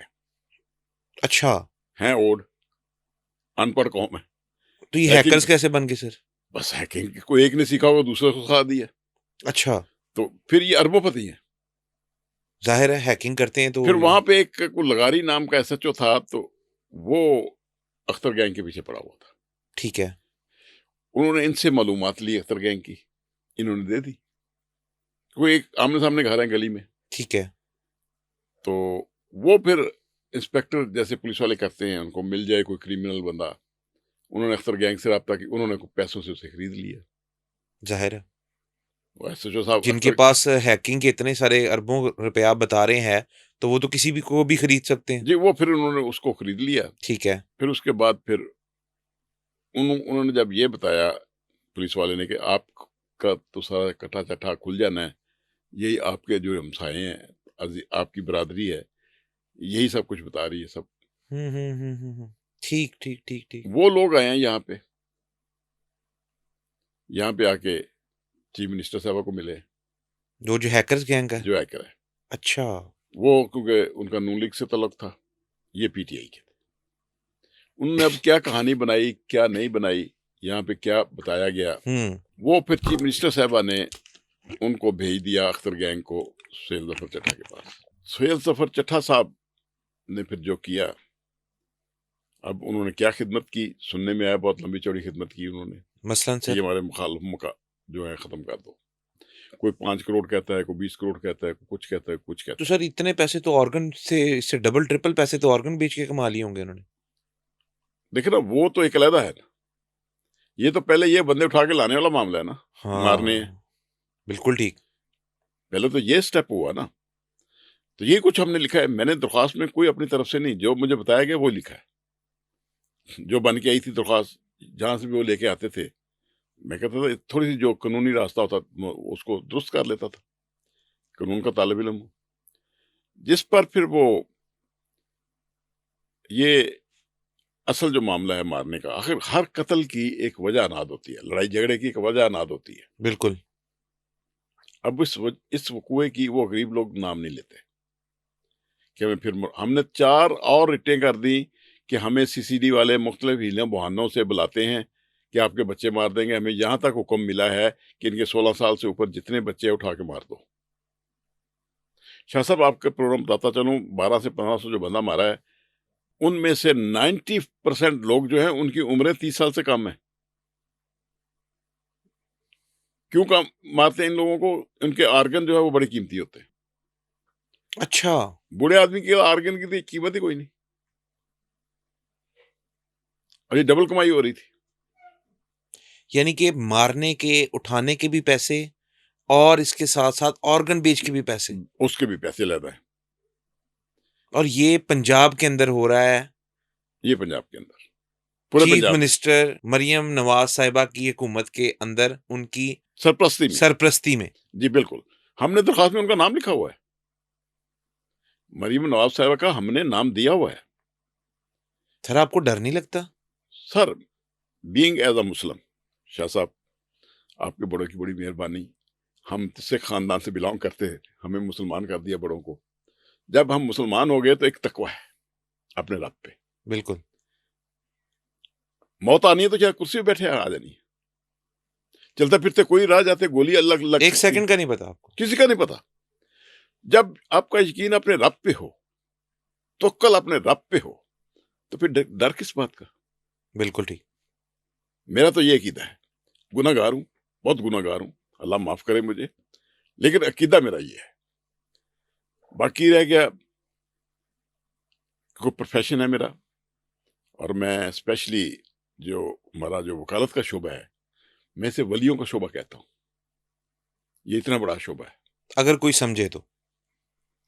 अच्छा, हैं ओड, अनपढ़ कौम है। तो ये लेकिन हैकर्स कैसे बन गए सर? बस हैकिंग को एक ने सीखा होगा, दूसरे को सिखा दिया, अच्छा, तो फिर ये अरबोपति हैं। ज़ाहिर है हैकिंग करते हैं तो फिर वहां पे एक को लगारी नाम का एसएचओ था, तो वो अख्तर गैंग के पीछे पड़ा हुआ था। ठीक है, उन्होंने इनसे मालूमात ली अख्तर गैंग की, इन्होंने दे दी। कोई एक आमने सामने घर है गली में, ठीक है। तो वो फिर इंस्पेक्टर जैसे पुलिस वाले करते हैं, उनको मिल जाए कोई क्रिमिनल बंदा, उन्होंने अख्तर गैंग से रब्ता की, उन्होंने पैसों से उसे खरीद लिया। ज़ाहिर है। वो एसएचओ साहब जिनके अख्तर, पास हैकिंग के इतने सारे अरबों रुपए आप बता रहे हैं, तो वो तो किसी भी को भी खरीद सकते हैं। जी, वो फिर उन्होंने उसको खरीद लिया। ठीक है। फिर उसके बाद फिर उन्होंने जब ये बताया पुलिस वाले ने कि आपका तो सारा कटा चट्टा खुल जाना है, यही आपके जो हमसाए हैं, आपकी बरादरी है, यही सब कुछ बता रही है सब। ठीक, ठीक, ठीक, ठीक। वो लोग आए हैं यहाँ पे आके चीफ मिनिस्टर साहब को मिले, जो हैकर्स गैंग है? जो हैकर है। अच्छा। वो क्योंकि उनका नून लीग से ताल्लुक था, ये पीटीआई के थे। उन्होंने अब क्या कहानी बनाई, क्या नहीं बनाई, यहाँ पे क्या बताया गया, हुँ, वो फिर चीफ मिनिस्टर साहबा ने उनको भेज दिया अख्तर गैंग को सुहेल जफर चट्टा के पास। सुहेल जफर चट्टा साहब ने फिर जो किया, अब उन्होंने क्या खिदमत की, सुनने में आया बहुत लंबी चौड़ी खिदमत की उन्होंने मसलन कि सर? हमारे मुखालफों का जो है ख़त्म कर दो। कोई 5 करोड़ कहता है, कोई 20 करोड़ कहता है, कोई कुछ कहता है, कुछ तो कहता है। सर इतने पैसे तो ऑर्गन से इससे डबल ट्रिपल पैसे तो ऑर्गन बेच के कमा लिए होंगे उन्होंने। देखिए ना, वो तो एक अलहदा है ना, ये तो पहले ये बंदे उठा के लाने वाला मामला है ना, मारने हैं। हाँ, बिल्कुल ठीक। पहले तो ये स्टेप हुआ ना, तो ये कुछ हमने लिखा है। मैंने दरख्वास्त में कोई अपनी तरफ से नहीं, जो मुझे बताया गया वो लिखा है। जो बन के आई थी दरख्वास्त, जहां से भी वो लेके आते थे, मैं कहता था थोड़ी सी जो कानूनी रास्ता होता उसको दुरुस्त कर लेता था, कानून का तालिब इल्म हूं। जिस पर फिर वो ये असल जो मामला है मारने का, आखिर हर कत्ल की एक वजह अनाद होती है, लड़ाई झगड़े की एक वजह अनाद होती है। बिल्कुल। अब इस वकूए की वो गरीब लोग नाम नहीं लेते कि हमें फिर हमने 4 और रिटें कर दी कि हमें सीसीडी वाले मुख्तलिफ हीलों बहानों से बुलाते हैं कि आपके बच्चे मार देंगे। हमें यहाँ तक हुक्म मिला है कि इनके 16 साल से ऊपर जितने बच्चे हैं उठा के मार दो। शाह साहब, आपके प्रोग्राम बताता चलूं, 12 से 1500 जो बंदा मारा है, उनमें से 90% लोग जो हैं उनकी उम्रें 30 साल से कम है। क्यों काम मारते हैं इन लोगों को? उनके आर्गन जो है वो बड़े कीमती होते हैं। अच्छा, बूढ़े आदमी के आर्गन की तो कीमत ही कोई नहीं, और ये डबल कमाई हो रही थी। यानी कि मारने के, उठाने के भी पैसे और इसके साथ-साथ ऑर्गन बेच के भी पैसे। उसके भी पैसे लेता है। और ये पंजाब के अंदर हो रहा है। ये पंजाब के अंदर, पूरे चीफ पंजाब में, मिनिस्टर मरियम नवाज साहिबा की हुकूमत के अंदर उनकी सरपरस्ती में। सरपरस्ती में। जी बिल्कुल, हमने दरख्वास्त में उनका नाम लिखा हुआ है, मरीम नवाज साहिबा का हमने नाम दिया हुआ है। सर आपको डर नहीं लगता? सर, बीइंग एज अ मुस्लिम, शाह साहब, आपके बड़ों की बड़ी मेहरबानी। हम सिख खानदान से बिलोंग करते हैं, हमें मुसलमान कर दिया बड़ों को। जब हम मुसलमान हो गए तो एक तकवा है अपने रब पे। बिल्कुल। मौत आनी है तो क्या कुर्सी पे बैठे आ जानी है? चलते फिरते कोई राह जाते गोली अलग लग 1 सकती है, सेकंड का नहीं पता आपको। किसी का नहीं पता। जब आपका यकीन अपने रब पे हो, तो कल अपने रब पे हो, तो फिर डर किस बात का? बिल्कुल ठीक। मेरा तो ये अकीदा है। गुनाहगार हूं, बहुत गुनाहगार हूं, अल्लाह माफ करे मुझे, लेकिन अकीदा मेरा ये है। बाकी रह गया, कोई प्रोफेशन है मेरा, और मैं स्पेशली जो हमारा जो वकालत का शोबा है, मैं इसे वलियों का शोबा कहता हूँ। ये इतना बड़ा शोबा है। अगर कोई समझे तो।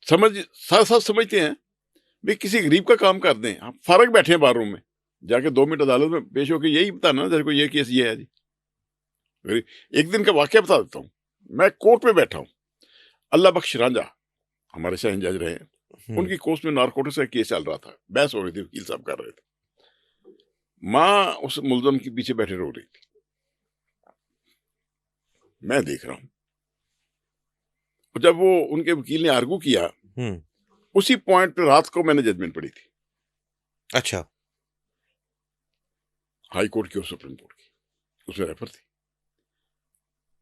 समझ साथ साथ समझते हैं भी किसी गरीब का काम कर दें। आप फारग बैठे हैं बार रूम में, जाके 2 मिनट अदालत में पेश होकर यही बताना तेरे को ये केस ये है जी। एक दिन का वाकया बता देता हूँ। मैं कोर्ट में बैठा हूँ, अल्लाह बख्श रांझा हमारे शाहीन जज रहे हैं, उनकी कोर्ट में नारकोटिक्स का केस चल रहा था, बहस हो रही थी, वकील साहब कर रहे थे। माँ उस मुलजम के पीछे बैठे रो रही थी, मैं देख रहा हूँ। जब वो उनके वकील ने आर्गू किया, उसी पॉइंट पे रात को मैंने जजमेंट पढ़ी थी। अच्छा। हाई कोर्ट की और सुप्रीम कोर्ट की, उसमें रेफर थी।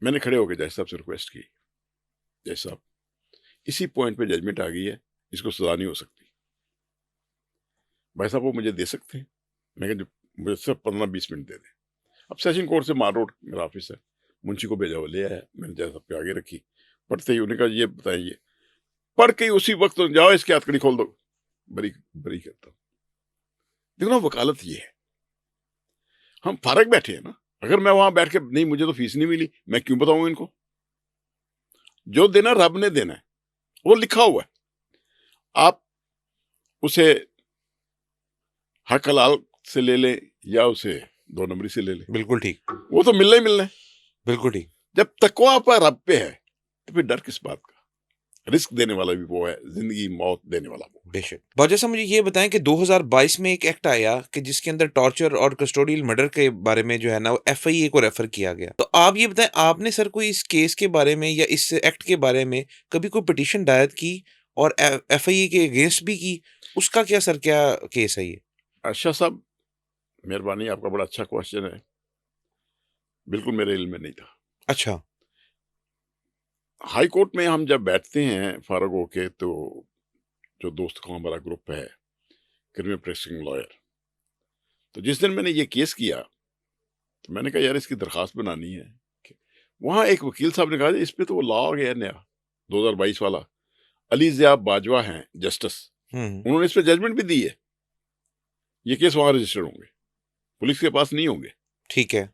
मैंने खड़े होकर जज साहब से रिक्वेस्ट की, जज साहब इसी पॉइंट पे जजमेंट आ गई है, इसको सजा नहीं हो सकती, भाई साहब वो मुझे दे सकते हैं? मैं कहा मुझे सिर्फ 15-20 मिनट दे दें। अब सेशन कोर्ट से मार रोड मेरा ऑफिस है, मुंशी को भेजा, वो ले आया, मैंने जज साहब के आगे रखी, पढ़ते ही उन्होंने कहा ये बताइए, पढ़ के उसी वक्त तो जाओ इसकी हथकड़ी खोल दो, बरी बरी करता हूं। देखो ना वकालत ये है, हम फारग बैठे हैं ना। अगर मैं वहां बैठ के नहीं मुझे तो फीस नहीं मिली, मैं क्यों बताऊं इनको? जो देना रब ने देना है, वो लिखा हुआ है। आप उसे हक हलाल से ले लें या उसे 2 नंबरी से ले लें, बिल्कुल ठीक, वो तो मिलना ही मिलना है। बिल्कुल ठीक। जब तकवा आपका रब पे है तो फिर डर किस बात का? रिस्क देने वाला भी वो है, जिंदगी मौत देने वाला वो। बेशक। बहुत जैसा मुझे ये बताएं कि 2022 में एक एक्ट आया कि जिसके अंदर टॉर्चर और कस्टोडियल मर्डर के बारे में जो है ना वो एफआईए को रेफर किया गया। तो आप ये बताएं, आपने सर कोई इस केस के बारे में या इस एक्ट के बारे में कभी कोई पिटीशन दायर की और एफआईए के अगेंस्ट भी की? उसका क्या सर, क्या केस है ये? अच्छा साहब, मेहरबानी, आपका बड़ा अच्छा क्वेश्चन है, बिल्कुल मेरे इल्म में नहीं था। अच्छा। हाई कोर्ट में हम जब बैठते हैं फारग होके, तो जो दोस्त का हमारा ग्रुप है, क्रिमिनल प्रैक्टिसिंग लॉयर, तो जिस दिन मैंने ये केस किया तो मैंने कहा यार इसकी दरखास्त बनानी है। वहां एक वकील साहब ने कहा इस पे तो वो लॉ आ गया नया 2022 वाला, अली ज़िया बाजवा हैं जस्टिस, उन्होंने इस पे जजमेंट भी दी है, ये केस वहां रजिस्टर्ड होंगे, पुलिस के पास नहीं होंगे, ठीक है,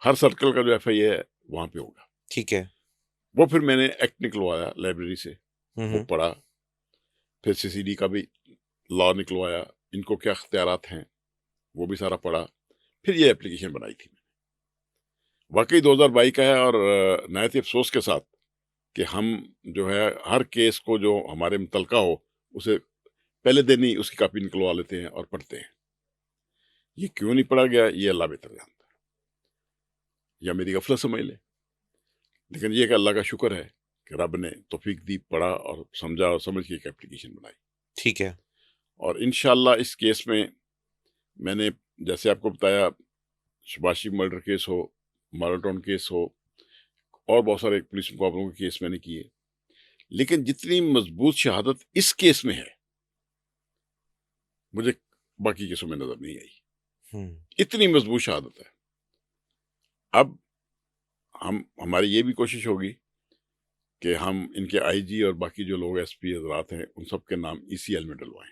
हर सर्कल का जो एफआईए है वहां पे होगा। ठीक है। वो फिर मैंने एक्ट निकलवाया लाइब्रेरी से, वो पढ़ा, फिर सीसीडी का भी लॉ निकलवाया, इनको क्या अख्तियारात हैं वो भी सारा पढ़ा, फिर ये एप्लीकेशन बनाई थी। वाकई 2022 का है, और नहायत ही अफसोस के साथ कि हम जो है हर केस को जो हमारे मुतलका हो उसे पहले दिन ही उसकी कापी निकलवा लेते हैं और पढ़ते हैं। ये क्यों नहीं पढ़ा गया ये अल्लाह बेहतर जानता है, या मेरी गफलत समझ ले, लेकिन ये कि अल्लाह का शुक्र है कि रब ने तौफीक दी, पढ़ा और समझा और समझ के एक एप्लीकेशन बनाई। ठीक है। और इंशाल्लाह इस केस में मैंने जैसे आपको बताया, शबाशी मर्डर केस हो, माराथन केस हो, और बहुत सारे पुलिस मुकाबलों के केस मैंने किए, लेकिन जितनी मजबूत शहादत इस केस में है मुझे बाकी केसों में नजर नहीं आई। इतनी मजबूत शहादत है। अब हमारी ये भी कोशिश होगी कि हम इनके आईजी और बाकी जो लोग एसपी हजरात हैं उन सब के नाम ईसीएल में डलवाएं।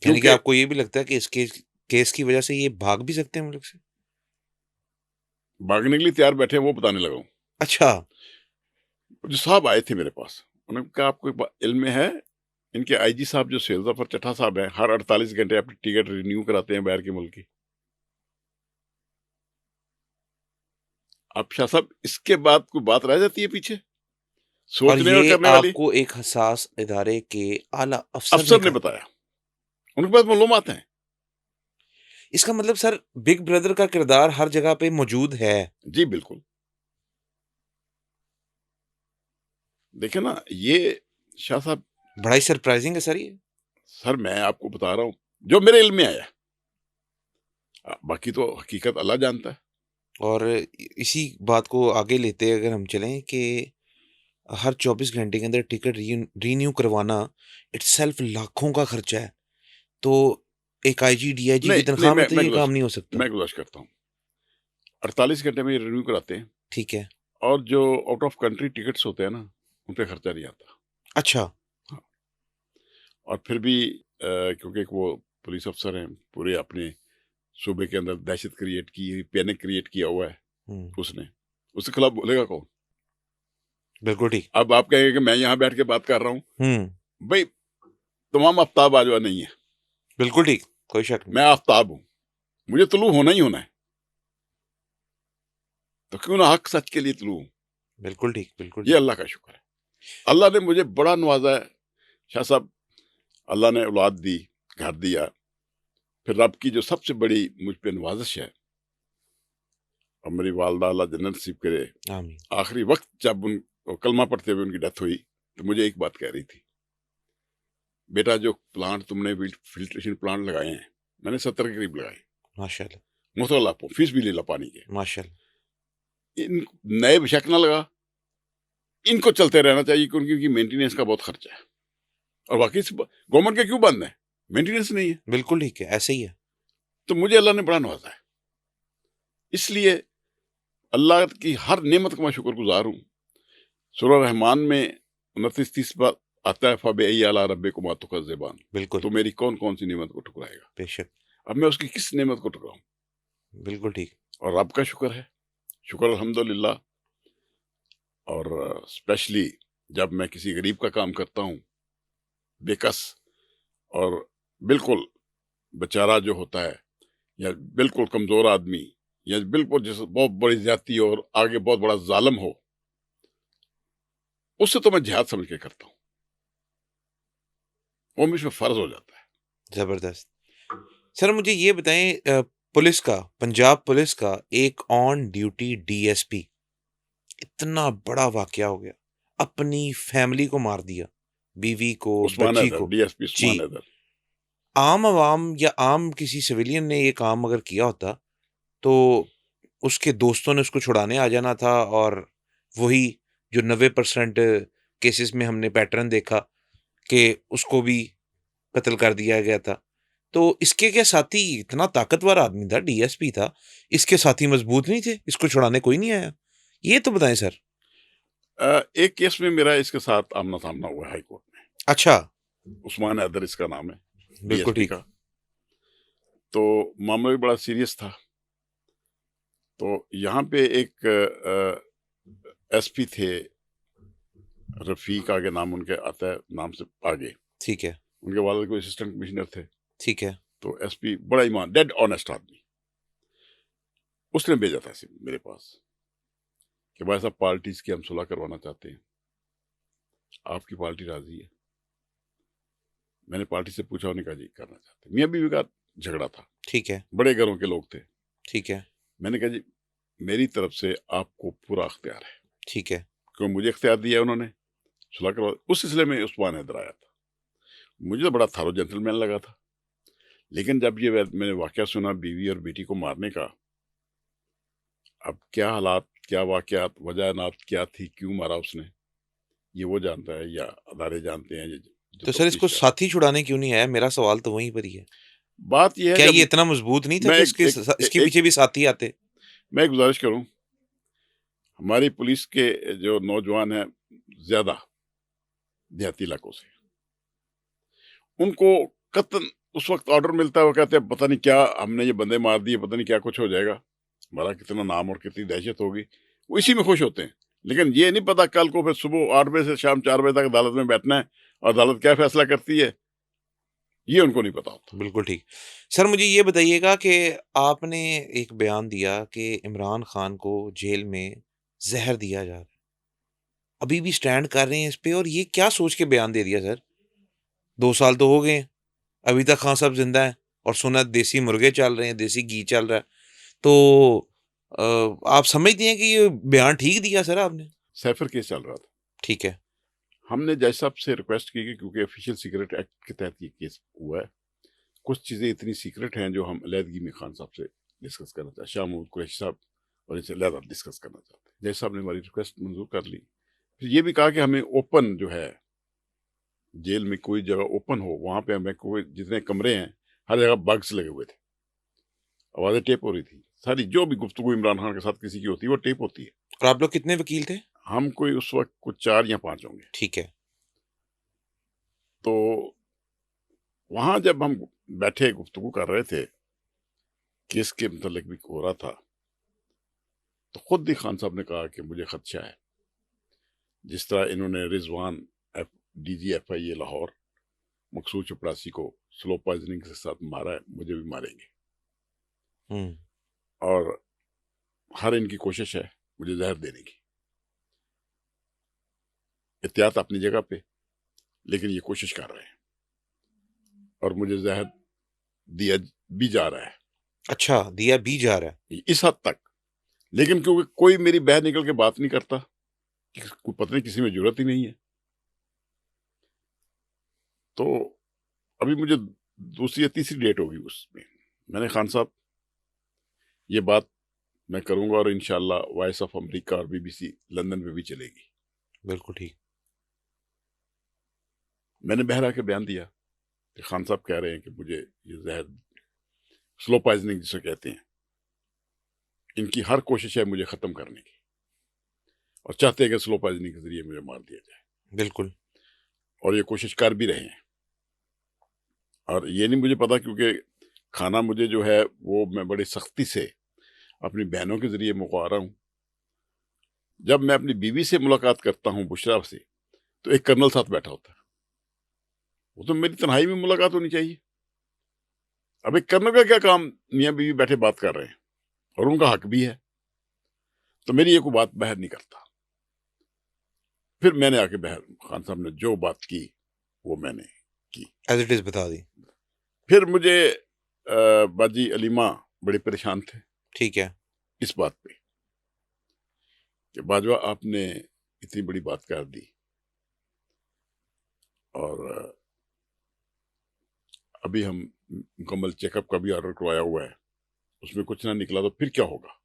यानी कि क्योंकि आपको ये भी लगता है कि इस केस की वजह से ये भाग भी सकते हैं मुल्क से? भागने के लिए तैयार बैठे हैं वो बताने लगा हूं। अच्छा। जो साहब आए थे मेरे पास, उन्होंने कहा आपको इल्म में है, इनके आईजी साहब जो सेल जफर चट्टा साहब हैं, हर 48 घंटे अपनी टिकट रिन्यू कराते हैं बाहर के मुल्क की। अब शाह साहब इसके बाद कोई बात रह जाती है पीछे और सोचने और ये करने वाली? आपको एक हसास इदारे के आला अफसर अफसर ने कहा? बताया, उनके पास मालूमात हैं। इसका मतलब सर बिग ब्रदर का किरदार हर जगह पे मौजूद है। जी बिल्कुल। देखे ना ये शाह साहब, बड़ा ही सरप्राइजिंग है सर ये। सर मैं आपको बता रहा हूं जो मेरे इल्म में आया, बाकी तो हकीकत अल्लाह जानता है। और इसी बात को आगे लेते अगर हम चलें कि हर 24 घंटे के अंदर टिकट रीन्यू करवाना इटसेल्फ लाखों का खर्चा है। तो एक आईजी डीआईजी की नहीं नहीं, तनख्वाह में तो ये काम नहीं हो सकता। मैं गुजारिश करता हूँ, 48 घंटे में रिन्यू कराते हैं, ठीक है। और जो आउट ऑफ कंट्री टिकट्स होते हैं ना उन पे खर्चा नहीं आता। अच्छा। हाँ। और फिर भी क्योंकि एक वो पुलिस अफसर हैं, पूरे अपने सूबे के अंदर दहशत क्रिएट की, पैनिक क्रिएट किया हुआ है उसने, उसके खिलाफ बोलेगा कौन? बिल्कुल ठीक। अब आप कहेंगे कि मैं यहाँ बैठ के बात कर रहा हूँ, भाई तमाम आफ्ताब आज नहीं है, बिल्कुल ठीक, कोई शक नहीं। मैं आफ्ताब हूँ, मुझे तुलू होना ही होना है, तो क्यों ना हक सच के लिए तुलू हूँ। बिल्कुल ठीक, बिल्कुल ये ठीक। अल्लाह का शुक्र है। अल्लाह ने मुझे बड़ा नवाजा है शाह साहब। अल्लाह ने औलाद दी, घर दिया, फिर रब की जो सबसे बड़ी मुझ पे नवाजिश है, और मेरी वालदा अल्लाह जन्नत नसीब करे। आमीन। आखिरी वक्त जब उन वो कलमा पढ़ते हुए उनकी डेथ हुई, तो मुझे एक बात कह रही थी, बेटा जो प्लांट तुमने फिल्ट्रेशन प्लांट लगाए हैं, मैंने 70 के करीब लगाए, माशाल्लाह, मुफ्त फीस भी ले ला पानी के, माशाल्लाह। इन नए बेशक ना लगा, इनको चलते रहना चाहिए क्योंकि इनकी मेंटेनेंस का बहुत खर्चा है। और वाकई से गवर्नमेंट के क्यों बंद है, मेंटेनेंस नहीं है। बिल्कुल ठीक है, ऐसे ही है। तो मुझे अल्लाह ने बड़ा नवाजा है, इसलिए अल्लाह की हर नेमत का मैं शुक्रगुजार हूँ। सूरह रहमान में 29-30 बार आता है, फ़बिअय्यि आला रब्बिकुमा तुकज़्ज़िबान, बिल्कुल, तो मेरी कौन कौन सी नेमत को ठुकराएगा। बेशक, अब मैं उसकी किस नेमत को ठुकराऊं। बिल्कुल ठीक। और रब का शुक्र है, शुक्र अल्हम्दुलिल्लाह। और स्पेशली जब मैं किसी गरीब का काम करता हूँ बेकस, और बिल्कुल बेचारा जो होता है, या बिल्कुल कमजोर आदमी, या बिल्कुल जिस बहुत बड़ी ज्यादती और आगे बहुत बड़ा जालिम हो, उससे तो मैं जिहाद समझ के करता हूँ, वो मुझ पे फर्ज हो जाता है। ज़बरदस्त। सर मुझे ये बताएँ पुलिस का, पंजाब पुलिस का एक ऑन ड्यूटी डीएसपी, इतना बड़ा वाक़या हो गया, अपनी फैमिली को मार दिया, बीवी को, उस्मान बच्ची हैदर, को। डीएसपी जी। उस्मान हैदर। आम आवाम या आम किसी सिविलियन ने ये काम अगर किया होता, तो उसके दोस्तों ने उसको छुड़ाने आ जाना था और वही जो 90% केसेज़ में हमने पैटर्न देखा कि उसको भी कत्ल कर दिया गया था। तो इसके क्या साथी इतना ताकतवर आदमी था, डीएसपी था, इसके साथी मज़बूत नहीं थे? इसको छुड़ाने कोई नहीं आया? ये तो बताएँ सर। एक केस में मेरा इसके साथ आमना सामना हुआ है हाई कोर्ट में। अच्छा, उस्मान हैदर इसका नाम है, बिल्कुल डीएसपी ठीक। का। तो मामला भी बड़ा सीरियस था। तो यहाँ पे एक एसपी थे, रफीक आगे नाम उनके आता है, नाम से आगे। ठीक है, उनके वालिद कोई असिस्टेंट कमिश्नर थे। ठीक है, तो एसपी बड़ा ईमान, डेड ऑनेस्ट आदमी, उसने भेजा था मेरे पास कि भाई साहब पार्टीज की हम सुलह करवाना चाहते हैं, आपकी पार्टी राजी है। मैंने पार्टी से पूछा, उन्होंने कहा जी करना चाहते हैं। मियाँ बीवी का झगड़ा था, ठीक है, बड़े घरों के लोग थे। ठीक है, मैंने कहा जी मेरी तरफ से आपको पूरा अख्तियार है, ठीक है, क्यों मुझे अख्तियार दिया उन्होंने सुलह करवा। उस सिलसिले में उस्मान हैदर आया था। मुझे तो बड़ा थारो जेंटलमैन लगा था, लेकिन जब ये मैंने वाकया सुना बीवी और बेटी को मारने का, अब क्या हालात, क्या वाकयात, वजह नात क्या थी, क्यों मारा उसने, ये वो जानता है या अदारे जानते हैं, ये जो तो सर तफ्तीश इसको कर रहे हैं। साथी छुड़ाने क्यों नहीं आया? मेरा सवाल तो वहीं पर ही है। बात यह है क्या ये जब इतना मज़बूत नहीं था मैं कि एक, एक, इसके एक, पीछे भी साथी आते? मैं एक गुजारिश करूं, हमारी पुलिस के जो नौजवान हैं ज्यादा देहाती इलाकों से, उनको कतन उस वक्त ऑर्डर मिलता है, वो कहते हैं पता नहीं क्या हमने ये बंदे मार दिए, पता नहीं क्या कुछ हो जाएगा, हमारा कितना नाम और कितनी दहशत होगी, वो इसी में खुश होते हैं। लेकिन ये नहीं पता कल को फिर सुबह 8 बजे से शाम 4 बजे तक अदालत में बैठना है, और अदालत क्या फैसला करती है ये उनको नहीं पता होता। बिल्कुल ठीक। सर मुझे ये बताइएगा कि आपने एक बयान दिया कि इमरान खान को जेल में ज़हर दिया जा रहा है। अभी भी स्टैंड कर रहे हैं इस पे और ये क्या सोच के बयान दे दिया सर? 2 साल तो हो गए हैं, अभी तक खान साहब ज़िंदा हैं और सुना देसी मुर्गे चल रहे हैं, देसी घी चल रहा है। तो आप समझते हैं कि ये बयान ठीक दिया सर आपने? सैफर केस चल रहा था, ठीक है, हमने जज साहब से रिक्वेस्ट की कि क्योंकि ऑफिशियल सीक्रेट एक्ट के तहत ये केस हुआ है, कुछ चीज़ें इतनी सीक्रेट हैं जो हम अलहदगी में खान साहब से डिस्कस करना चाहते हैं, शाह महमूद कुरैशी साहब और इनसे अलहदा डिस्कस करना चाहते हैं। जज साहब ने हमारी रिक्वेस्ट मंजूर कर ली। फिर ये भी कहा कि हमें ओपन जो है, जेल में कोई जगह ओपन हो, वहाँ पे हमें कोई जितने कमरे हैं हर जगह बग्स लगे हुए थे, आवाज़ें टेप हो रही थी, सारी जो भी गुफ्तगू इमरान खान के साथ किसी की होती है वो टेप होती है। और आप लोग कितने वकील थे? हम कोई उस वक्त कुछ 4 या 5 होंगे। ठीक है, तो वहाँ जब हम बैठे गुफ्तगू कर रहे थे, केस के मतलब भी हो रहा था, तो खुद ही खान साहब ने कहा कि मुझे खदशा है जिस तरह इन्होंने रिजवान DG FIA लाहौर मकसूद चपरासी को स्लो पॉइजनिंग के साथ मारा है, मुझे भी मारेंगे। और हर इनकी कोशिश है मुझे जहर देने की। एहतियात अपनी जगह पे, लेकिन ये कोशिश कर रहे हैं और मुझे जहर दिया भी जा रहा है। अच्छा, दिया भी जा रहा है। इस हद तक, लेकिन क्योंकि कोई मेरी बहन निकल के बात नहीं करता, कोई पता नहीं, किसी में जरूरत ही नहीं है। तो अभी मुझे दूसरी या तीसरी डेट होगी उसमें। मैंने खान साहब ये बात मैं करूंगा और इंशाल्लाह वॉइस ऑफ अमेरिका और BBC लंदन पे भी चलेगी। बिल्कुल ठीक। मैंने बहरा के बयान दिया कि खान साहब कह रहे हैं कि मुझे ये जहर, स्लो पॉइजनिंग जिसे कहते हैं, इनकी हर कोशिश है मुझे खत्म करने की और चाहते हैं कि स्लो पॉइजनिंग के जरिए मुझे मार दिया जाए। बिल्कुल। और ये कोशिश कर भी रहे हैं। और ये नहीं मुझे पता, क्योंकि खाना मुझे जो है वो मैं बड़ी सख्ती से अपनी बहनों के जरिए मुकवा रहा हूँ। जब मैं अपनी बीवी से मुलाकात करता हूँ, बुशरा से, तो एक कर्नल साथ बैठा होता है। वो तो मेरी तन्हाई में मुलाकात होनी चाहिए। अब एक कर्नल का क्या काम, मियाँ बीवी बैठे बात कर रहे हैं और उनका हक भी है, तो मेरी ये कोई बात बाहर नहीं करता। फिर मैंने आके बहर खान साहब ने जो बात की वो मैंने की, एज इट इज बता दी। फिर मुझे बाजी अलीमा बड़े परेशान थे। ठीक है। इस बात पे कि बाजवा आपने इतनी बड़ी बात कर दी और अभी हम मुकम्मल चेकअप का भी ऑर्डर करवाया हुआ है, उसमें कुछ ना निकला तो फिर क्या होगा।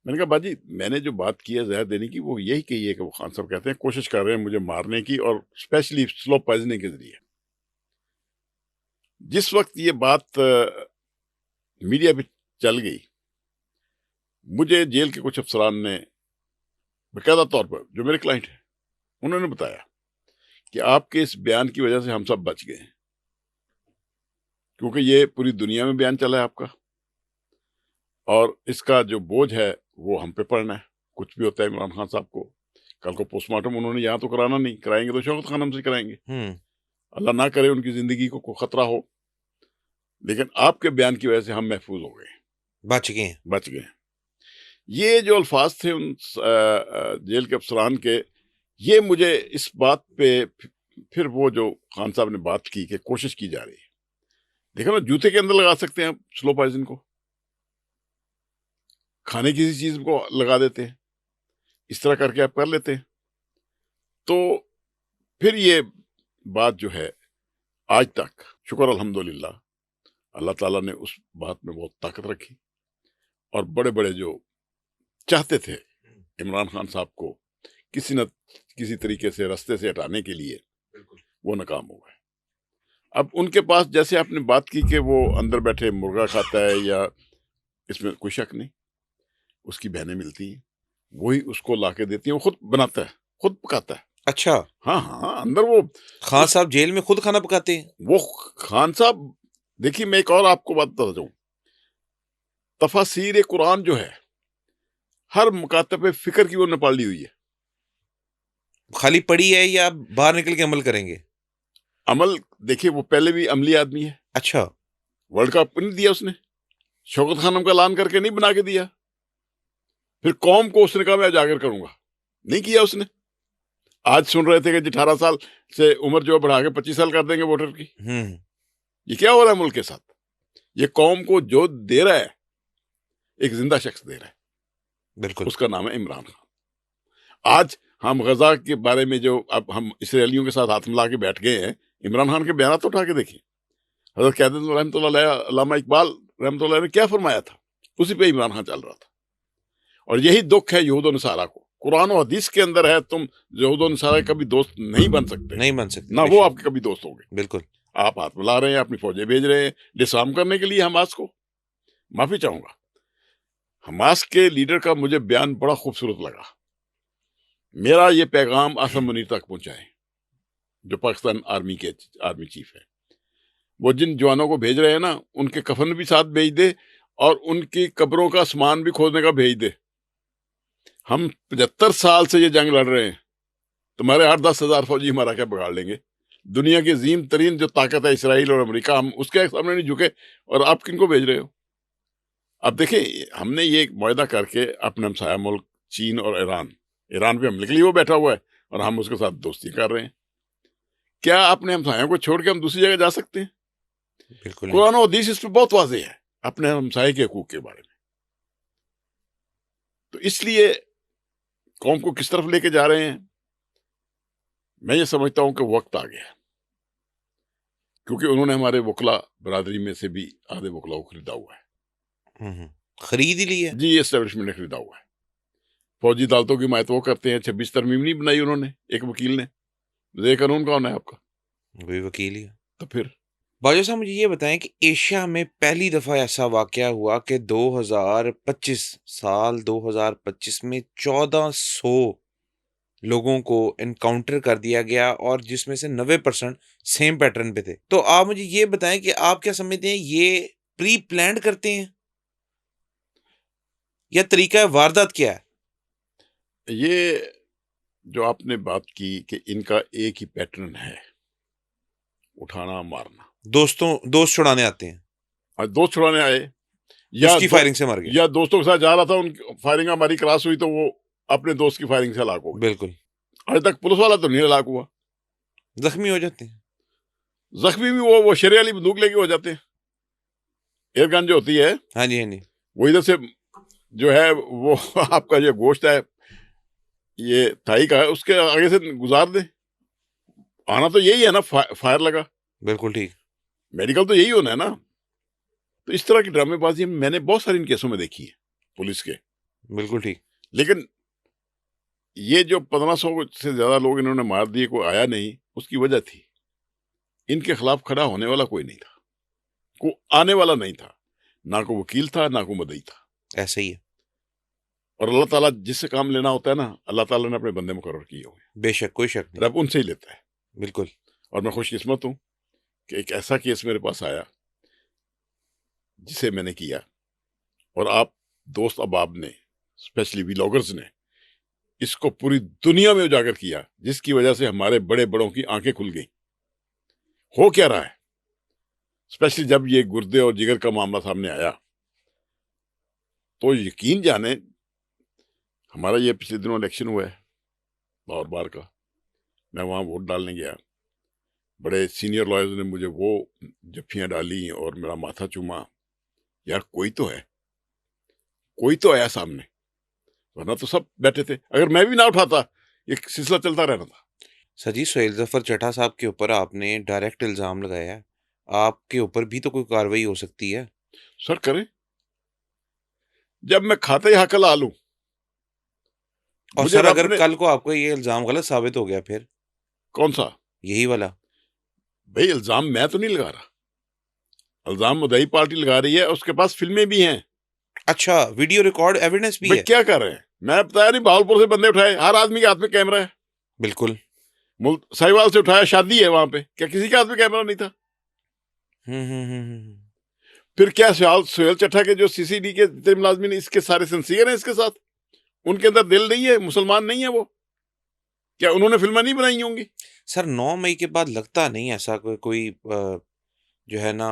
मैंने कहा बाजी मैंने जो बात की है जहर देने की, वो यही कही है कि वो खान साहब कहते हैं कोशिश कर रहे हैं मुझे मारने की, और स्पेशली स्लो पॉइजनिंग के जरिए। जिस वक्त ये बात मीडिया पे चल गई, मुझे जेल के कुछ अफसरान ने बाकायदा तौर पर, जो मेरे क्लाइंट हैं, उन्होंने बताया कि आपके इस बयान की वजह से हम सब बच गए हैं, क्योंकि ये पूरी दुनिया में बयान चला है आपका और इसका जो बोझ है वो हम पे पड़ना है। कुछ भी होता है इमरान खान साहब को, कल को पोस्टमार्टम उन्होंने यहाँ तो कराना नहीं, कराएंगे तो शौकत खानम से कराएंगे। अल्लाह ना करे उनकी जिंदगी को कोई खतरा हो, लेकिन आपके बयान की वजह से हम महफूज हो गए, बच गए। ये जो अल्फाज थे उन जेल के अफसरान के, ये मुझे इस बात पे फिर वो जो खान साहब ने बात की कि कोशिश की जा रही है, देखो ना, जूते के अंदर लगा सकते हैं आप स्लो पॉइजन को, खाने किसी चीज को लगा देते हैं, इस तरह करके आप कर लेते हैं। तो फिर ये बात जो है आज तक शुक्र अल्हम्दुलिल्लाह अल्लाह ताला ने उस बात में बहुत ताकत रखी और बड़े बड़े जो चाहते थे इमरान खान साहब को किसी न किसी तरीके से रास्ते से हटाने के लिए, वो नाकाम हो गए। अब उनके पास, जैसे आपने बात की कि वो अंदर बैठे मुर्गा खाता है, या इसमें कोई शक नहीं, उसकी बहनें मिलती हैं, वही उसको लाके देती हैं, वो खुद बनाता है, खुद पकाता है। अच्छा। हाँ हाँ, अंदर वो खान साहब जेल में खुद खाना पकाते हैं? वो खान साहब, देखिए मैं एक और आपको बात बता दूं, तफासीर कुरान जो है हर मुकातब पे फिक्र की वो नपाली हुई है। खाली पड़ी है या बाहर निकल के अमल करेंगे? अमल देखिए, वो पहले भी अमली आदमी है। अच्छा। वर्ल्ड कप नहीं दिया उसने, शौकत खानम का ऐलान करके नहीं बना के दिया, फिर कौम को उसने कहा मैं उजागर करूंगा, नहीं किया उसने। आज सुन रहे थे कि 18 साल से उम्र जो बढ़ा के 25 साल कर देंगे वोटर की। ये क्या हो रहा है मुल्क के साथ? ये कौम को जो दे रहा है एक जिंदा शख्स दे रहा है, बिल्कुल। उसका नाम है इमरान खान। आज हम गजा के बारे में जो अब हम इसराइलियों के साथ हाथ मिला के बैठ गए हैं, इमरान खान के बयान तो उठा के देखिए। हजरत क़यादत रहमतुल्लाह अलैह, अल्लामा इकबाल रहमतुल्लाह अलैह ने क्या फरमाया था, उसी पे इमरान खान चल रहा था। और यही दुख है यहूद और नसारा को। कुरान और हदीस के अंदर है तुम यहूद और नसारा कभी दोस्त नहीं बन सकते, नहीं बन सकते ना वो आपके कभी दोस्त होंगे। बिल्कुल। आप हाथ मिला रहे हैं, अपनी फौजें भेज रहे हैं डिसआर्म करने के लिए हमास को। माफी चाहूंगा, हमास के लीडर का मुझे बयान बड़ा खूबसूरत लगा। मेरा ये पैगाम आसम मुनीर तक पहुंचाए, जो पाकिस्तान आर्मी के आर्मी चीफ है। वो जिन जवानों को भेज रहे हैं ना, उनके कफन भी साथ भेज दे और उनकी कब्रों का सामान भी खोदने का भेज दे। हम 75 साल से ये जंग लड़ रहे हैं, तुम्हारे 8-10 हज़ार फौजी हमारा क्या बिगाड़ लेंगे? दुनिया की अजीम तरीन जो ताकत है इसराइल और अमेरिका, हम उसके सामने नहीं झुके और आप किनको भेज रहे हो? अब देखिए, हमने ये एक मुआहदा करके अपने हमसाया मुल्क चीन और ईरान पे हमले के लिए वो बैठा हुआ है और हम उसके साथ दोस्ती कर रहे हैं। क्या अपने हमसायों को छोड़ के हम दूसरी जगह जा सकते हैं? बिल्कुल नहीं। कुरान और हदीस इस पे बहुत वाज़ेह है, अपने हमसाये के हकूक के बारे में। तो इसलिए कौम को किस तरफ लेके जा रहे हैं, मैं ये समझता हूँ कि वक़्त आ गया है। क्योंकि उन्होंने हमारे वकला बरादरी में से भी आधे वकला को खरीदा हुआ है। खरीद ही ली है। जी, एस्टेब्लिशमेंट ने खरीदा हुआ है। फौजी अदालतों की हिमायत वो करते हैं, 26 तरमीम नहीं बनाई उन्होंने, एक वकील ने। ये कानून कौन है आपका? वही वकील ही है। तो फिर बाजवा साहब, मुझे ये बताएं कि एशिया में पहली दफा ऐसा वाकया हुआ कि 2025 साल 2025 में 1400 लोगों को एनकाउंटर कर दिया गया और जिसमें से 90% सेम पैटर्न पे थे। तो आप मुझे ये बताएं कि आप क्या समझते हैं, ये प्री प्लान्ड करते हैं या तरीका वारदात क्या है? ये जो आपने बात की कि इनका एक ही पैटर्न है, उठाना, मारना। दोस्त छुड़ाने आते हैं, और दोस्त छुड़ाने आए या उसकी फायरिंग से मर गए। या दोस्तों के साथ जा रहा था, उन फायरिंग हमारी क्रॉस हुई तो वो अपने दोस्त की फायरिंग से हलाक हो गए। बिल्कुल। आज तक पुलिस वाला तो नहीं हलाक हुआ। जख्मी हो जाते हैं। जख्मी भी वो शेरे वाली बंदूक लेके हो जाते हैं। एयर गन जो होती है, हाँ जी, हाँ जी। वो इधर से जो है वो आपका जो गोश्त है ये थाई का है, उसके आगे से गुजार दे। आना तो यही है ना, फायर लगा। बिल्कुल ठीक। मेडिकल तो यही होना है ना। तो इस तरह की ड्रामेबाजी मैंने बहुत सारी इन केसों में देखी है पुलिस के। बिल्कुल ठीक। लेकिन ये जो 1500 से ज्यादा लोग इन्होंने मार दिए, कोई आया नहीं, उसकी वजह थी इनके खिलाफ खड़ा होने वाला कोई नहीं था, को आने वाला नहीं था, ना को वकील था, ना को मदई था। ऐसे ही है। और अल्लाह ताला जिससे काम लेना होता है ना, अल्लाह ताला ने अपने बंदे मुकर्रर किए हुए हैं। बेशक, कोई शक नहीं। रब उनसे ही लेता है। बिल्कुल। और मैं खुशकिस्मत हूँ कि एक ऐसा केस मेरे पास आया जिसे मैंने किया, और आप दोस्त अहबाब ने, स्पेशली व्लॉगर्स ने इसको पूरी दुनिया में उजागर किया, जिसकी वजह से हमारे बड़े बड़ों की आंखें खुल गई। हो क्या रहा है, स्पेशली जब ये गुर्दे और जिगर का मामला सामने आया, तो यकीन जाने, हमारा ये पिछले दिनों इलेक्शन हुआ है लाहौर बार का, मैं वहां वोट डालने गया। बड़े सीनियर लॉयर्स ने मुझे वो जफ्फियां डाली और मेरा माथा चूमा। यार कोई तो है, कोई तो आया सामने, वरना तो सब बैठे थे। अगर मैं भी ना उठाता, ये सिलसिला चलता रहना था। सर जी, सुहेल जफर चड्ढा साहब के ऊपर आपने डायरेक्ट इल्जाम लगाया है, आपके ऊपर भी तो कोई कार्रवाई हो सकती है। सर करें, जब मैं खाते ही हकल आलू। और मुझे सर, रब अगर ने, कल को आपका ये इल्जाम गलत साबित हो गया, फिर कौन सा यही वाला? भाई, इल्जाम मैं तो नहीं लगा रहा, इल्जाम मुदई पार्टी लगा रही है, उसके पास फिल्में भी हैं। अच्छा, वीडियो रिकॉर्ड एविडेंस भी भाई है। क्या कर रहे हैं, मैं बताया नहीं, भावलपुर से बंदे उठाए, हर आदमी के हाथ में कैमरा है। बिल्कुल। साहिवाल से उठाया, शादी है वहां पे, क्या किसी के हाथ में कैमरा नहीं था? हम्म। फिर क्या सुहेल चट्ठा के जो सीसीडी के जितने मुलाजमीन, इसके सारे सिंसियर हैं इसके साथ, उनके अंदर दिल नहीं है, मुसलमान नहीं है वो? क्या उन्होंने फिल्में नहीं बनाई होंगी? सर, 9 मई के बाद लगता नहीं ऐसा कोई जो है ना,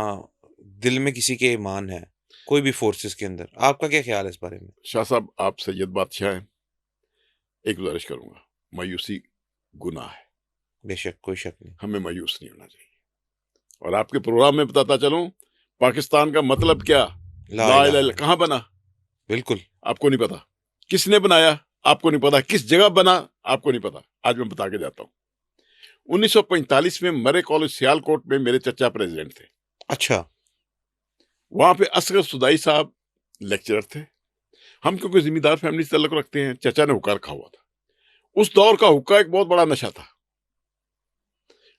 दिल में किसी के ईमान है कोई भी फोर्सेस के अंदर। आपका क्या ख्याल है इस बारे में? शाह साहब, आप सैयद बादशाह हैं, एक गुजारिश करूंगा, मायूसी गुनाह है, बेशक, कोई शक नहीं। हमें मायूस नहीं होना चाहिए। और आपके प्रोग्राम में बताता चलूं, पाकिस्तान का मतलब क्या, ला ला इलाहा इलाहा इल्लल्लाह। कहां बना, बिल्कुल। आपको नहीं पता। किसने बनाया, आपको नहीं पता। किस जगह बना, आपको नहीं पता। आज मैं बता के जाता हूं। 1945 में मरे कॉलेज सियालकोट में मेरे चचा प्रेसिडेंट थे। अच्छा। वहां पे असगर सुदाई साहब लेक्चरर थे। हम क्योंकि जिम्मेदार फैमिली से ताल्लुक रखते हैं, चचा ने हुक्का रखा हुआ था। उस दौर का हुक्का एक बहुत बड़ा नशा था।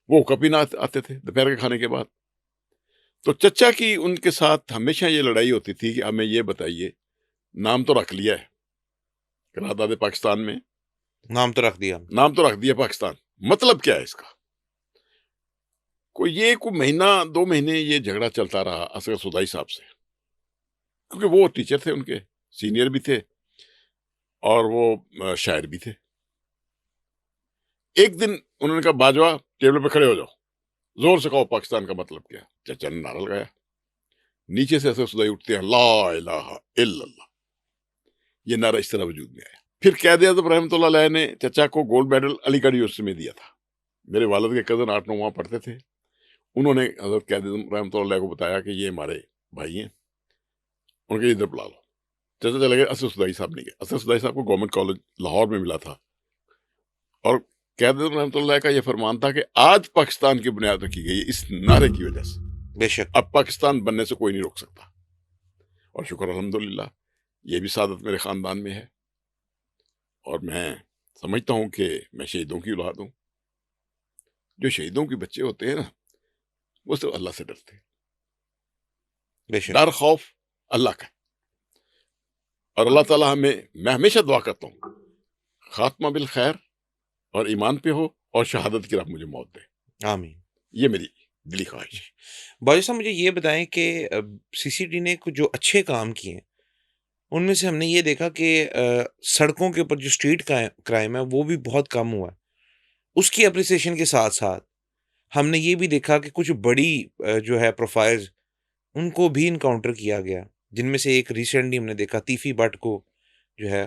वो हुक्का पीना आते थे दोपहर के खाने के बाद। तो चचा की उनके साथ हमेशा ये लड़ाई होती थी कि हमें ये बताइए, नाम तो रख लिया है करारदाद पाकिस्तान में, नाम तो रख दिया। नाम तो रख दिया पाकिस्तान, मतलब क्या है इसका? कोई महीना 2 महीने ये झगड़ा चलता रहा असगर सुदाई साहब से, क्योंकि वो टीचर थे, उनके सीनियर भी थे और वो शायर भी थे। एक दिन उन्होंने कहा बाजवा टेबल पे खड़े हो जाओ, जोर से कहो पाकिस्तान का मतलब क्या है। चाचा ने नारा लगाया, नीचे से ऐसे सुनाई उठते हैं ला इलाहा इल्लल्लाह। ये नारा इस तरह वजूद में आया। फिर कैद आज़म रहमतुल्लाह अलैह ने चचा को गोल्ड मेडल अलीगढ़ यूनिवर्सिटी में दिया था। मेरे वालिद के कजन 8-9 वहाँ पढ़ते थे। उन्होंने हजरत कैद आज़म रहमतुल्लाह अलैह को बताया कि ये हमारे भाई हैं, उनके इधर बुला लो। चचा चले गए, असद सुदाई साहब नहीं गए। असद सुदाई साहब को गवर्नमेंट कॉलेज लाहौर में मिला था और कैद आज़म रहमतुल्लाह अलैह का ये फरमान था कि आज पाकिस्तान की बुनियाद रखी गई है इस नारे की वजह से। बेशक। अब पाकिस्तान बनने से कोई नहीं रोक सकता। और शुक्र अल्हम्दुलिल्लाह ये भी सादत मेरे खानदान में है और मैं समझता हूँ कि मैं शहीदों की औलाद हूँ। जो शहीदों के बच्चे होते हैं ना, वो सिर्फ अल्लाह से डरते हैं। बेशक। डर खौफ अल्लाह का है। और अल्लाह ताला हमें, मैं हमेशा दुआ करता हूँ खात्मा बिल खैर और ईमान पे हो और शहादत की राह मुझे मौत दे। आमीन। ये मेरी दिली ख्वाहिश है। बाजी साहब मुझे ये बताएं कि सीसीडी ने कुछ जो अच्छे काम किए हैं उनमें से हमने ये देखा कि सड़कों के ऊपर जो स्ट्रीट क्राइम है वो भी बहुत कम हुआ है। उसकी अप्रिसिएशन के साथ साथ हमने ये भी देखा कि कुछ बड़ी जो है प्रोफाइल्स उनको भी इनकाउंटर किया गया, जिनमें से एक रिसेंटली हमने देखा तीफी भट्ट को जो है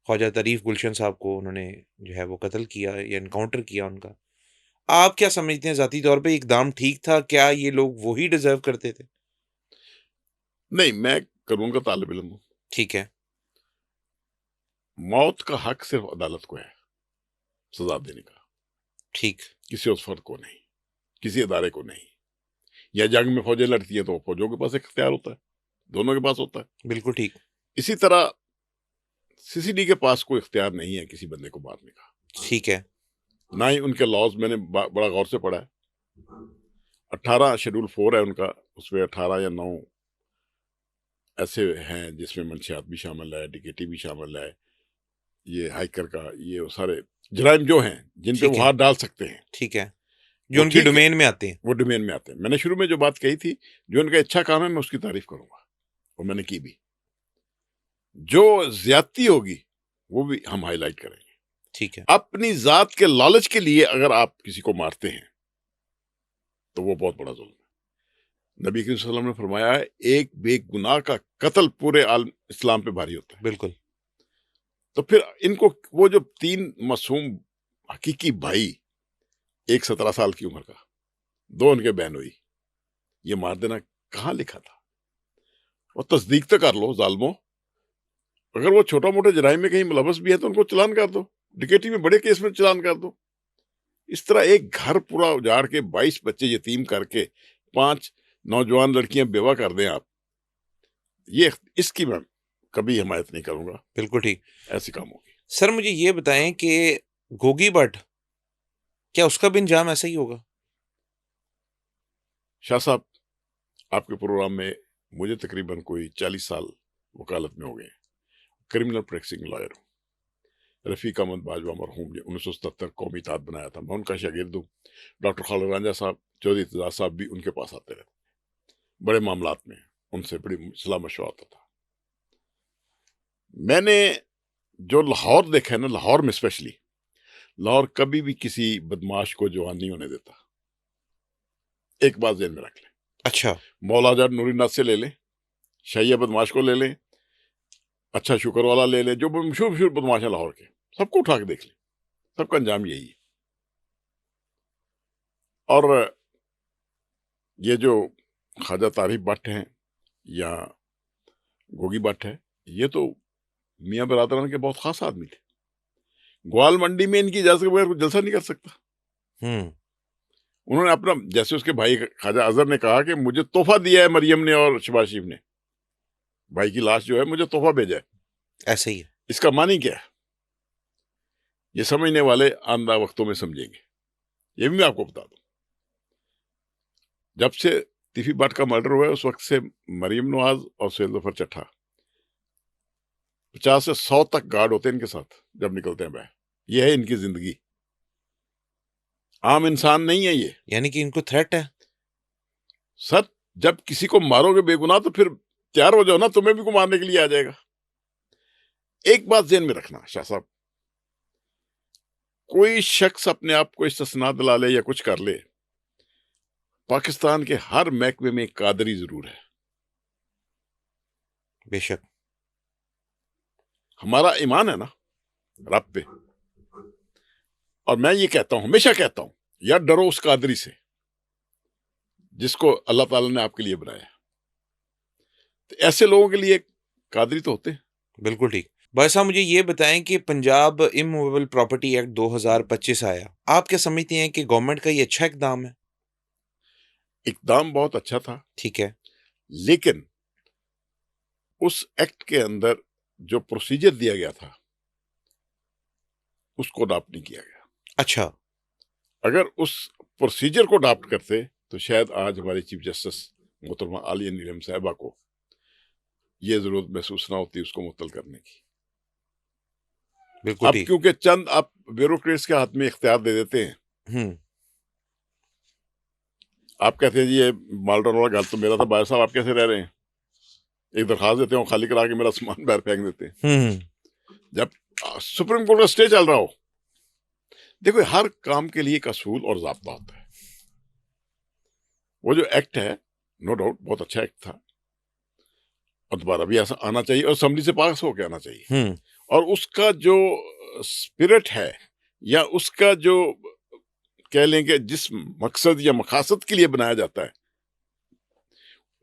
ख्वाजा तारीफ गुलशन साहब को उन्होंने जो है वो कत्ल किया या इनकाउंटर किया उनका। आप क्या समझते हैं ज़ाती तौर पे इकदाम ठीक था? क्या ये लोग वही डिजर्व करते थे? नहीं, मैं कानून का तालिब इल्म हूँ। ठीक है। मौत का हक सिर्फ अदालत को है सजा देने का, ठीक। किसी उस फर्द को नहीं, किसी अदारे को नहीं। या जंग में फौजें लड़ती है तो फौजों के पास एक इख्तियार होता है, दोनों के पास होता है। बिल्कुल ठीक। इसी तरह सीसीडी के पास कोई इख्तियार नहीं है किसी बंदे को मारने का, ठीक है। ना ही उनके लॉज मैंने बड़ा गौर से पढ़ा है। 18 शेड्यूल 4 है उनका, उसमें 18 या 9 ऐसे हैं जिसमें मंशियात भी शामिल है, डिकेटी भी शामिल है, ये हाइकर का, ये वो सारे जराइम जो हैं जिन पे ठीक वो है। हाथ डाल सकते हैं, ठीक है। जो वो उनकी ठीक है, डोमेन में आते हैं। वो डोमेन में आते हैं। मैंने शुरू में जो बात कही थी, जो उनका अच्छा काम है मैं उसकी तारीफ करूंगा और मैंने की भी। जो ज्यादती होगी वो भी हम हाईलाइट करेंगे। ठीक है। अपनी जात के लालच के लिए अगर आप किसी को मारते हैं तो वो बहुत बड़ा जुल्म है। नबी करीम सल्लल्लाहु अलैहि वसल्लम ने फरमाया है एक बेगुनाह का कत्ल पूरे आलम इस्लाम पे भारी होता है। बिल्कुल। तो फिर इनको वो जो 3 मासूम हकीकी भाई, एक 17 साल की उम्र का, 2 उनके बहन हुई, ये मार देना कहाँ लिखा था? और तस्दीक तो कर लो जालमो, अगर वो छोटा मोटे जराइम में कहीं मुलवस भी है तो उनको चलान कर दो, डिकेटी में बड़े केस में चलान कर दो। इस तरह एक घर पूरा उजाड़ के 22 बच्चे यतीम करके 5 नौजवान लड़कियां बेवा कर दें आप, ये इसकी मैं कभी हिमायत नहीं करूंगा। बिल्कुल ठीक। ऐसे काम होगी। सर मुझे ये बताएं कि गोगी भट्ट, क्या उसका भी इंजाम ऐसा ही होगा? शाह साहब, आपके प्रोग्राम में मुझे तकरीबन कोई 40 साल वकालत में हो गए। क्रिमिनल प्रैक्टिसिंग लॉयर हूँ। रफीक अहमद बाजवा मरहूम ने 1977 कौमी ताद बनाया था, मैं उनका शागिर्द हूँ। डॉक्टर खालिद रांझा साहब, चौधरी इत्तेजाज साहब भी उनके पास आते रहते, बड़े मामलात में उनसे बड़ी सलाह मशवरा होता था। मैंने जो लाहौर देखा है ना, लाहौर में स्पेशली, लाहौर कभी भी किसी बदमाश को जवान नहीं होने देता। एक बात ध्यान में रख लें। अच्छा। मौलाना नूरीनाथ से ले लें, शाहिया बदमाश को ले लें, अच्छा शुक्र वाला ले लें, जो मशहूर मशहूर बदमाश है लाहौर के, सबको उठा के देख लें, सबका अंजाम यही है। और ये जो ख्वाजा तारीफ भट्ट हैं या गोगी भट्ट है, ये तो मियाँ बरादरान के बहुत खास आदमी थे। ग्वाल मंडी में इनकी इजाजत के बगैर कोई जलसा नहीं कर सकता। उन्होंने अपना, जैसे उसके भाई ख्वाजा अजहर ने कहा कि मुझे तोहफा दिया है मरियम ने और शहबाज शरीफ ने, भाई की लाश जो है मुझे तोहफा भेजा है। ऐसे ही है। इसका मानी क्या है? ये समझने वाले आंदा वक्तों में समझेंगे। ये भी मैं आपको बता दूं, जब से तीफी भट्ट का मर्डर हुआ है उस वक्त से मरियम नवाज और सैयद जफर चट्ठा 50 से 100 तक गार्ड होते हैं इनके साथ जब निकलते हैं बाहर। ये है इनकी जिंदगी, आम इंसान नहीं है ये। यानी कि इनको थ्रेट है। सर, जब किसी को मारोगे बेगुनाह तो फिर तैयार हो जाओ ना, तुम्हें भी को मारने के लिए आ जाएगा। एक बात ध्यान में रखना शाह साहब, कोई शख्स अपने आप को इस्तिस्ना दिला ले या कुछ कर ले, पाकिस्तान के हर महकमे में एक कादरी जरूर है। बेशक। हमारा ईमान है ना रब पे, और मैं ये कहता हूं, हमेशा कहता हूं, यार डरो उस कादरी से जिसको अल्लाह ताला ने आपके लिए बनाया। तो ऐसे लोगों के लिए कादरी तो होते हैं। बिल्कुल ठीक। भाई साहब, मुझे ये बताएं कि पंजाब इमूवेबल प्रॉपर्टी एक्ट 2025 आया, आप क्या समझते हैं कि गवर्नमेंट का ये अच्छा इकदाम है? इकदाम बहुत अच्छा था, ठीक है। लेकिन उस एक्ट के अंदर जो प्रोसीजर दिया गया था उसको अडॉप्ट नहीं किया गया। अच्छा। अगर उस प्रोसीजर को अडॉप्ट करते तो शायद आज हमारे चीफ जस्टिस मोहतरमा आलिया नीलम साहिबा को ये जरूरत महसूस ना होती उसको मुअत्तल करने की। बिल्कुल अब ठीक। क्योंकि चंद आप ब्यूरोक्रेट्स के हाथ में इख्तियार दे देते हैं, हम्म। आप कहते हैं जी ये मालरोड वाला घर तो मेरा था, भाई साहब आप कैसे रह रहे हैं, एक दरखास्त देते हो, खाली करा के मेरा सामान बाहर फेंक देते हैं। जब सुप्रीम कोर्ट का स्टे चल रहा हो, देखो हर काम के लिए एक असूल और ज़ाब्ता होता है। वो जो एक्ट है, नो डाउट बहुत अच्छा एक्ट था, और दोबारा भी ऐसा आना चाहिए और असेंबली से पास होकर आना चाहिए। और उसका जो स्पिरिट है या उसका जो कह लेंगे जिस मकसद या मकासद के लिए बनाया जाता है,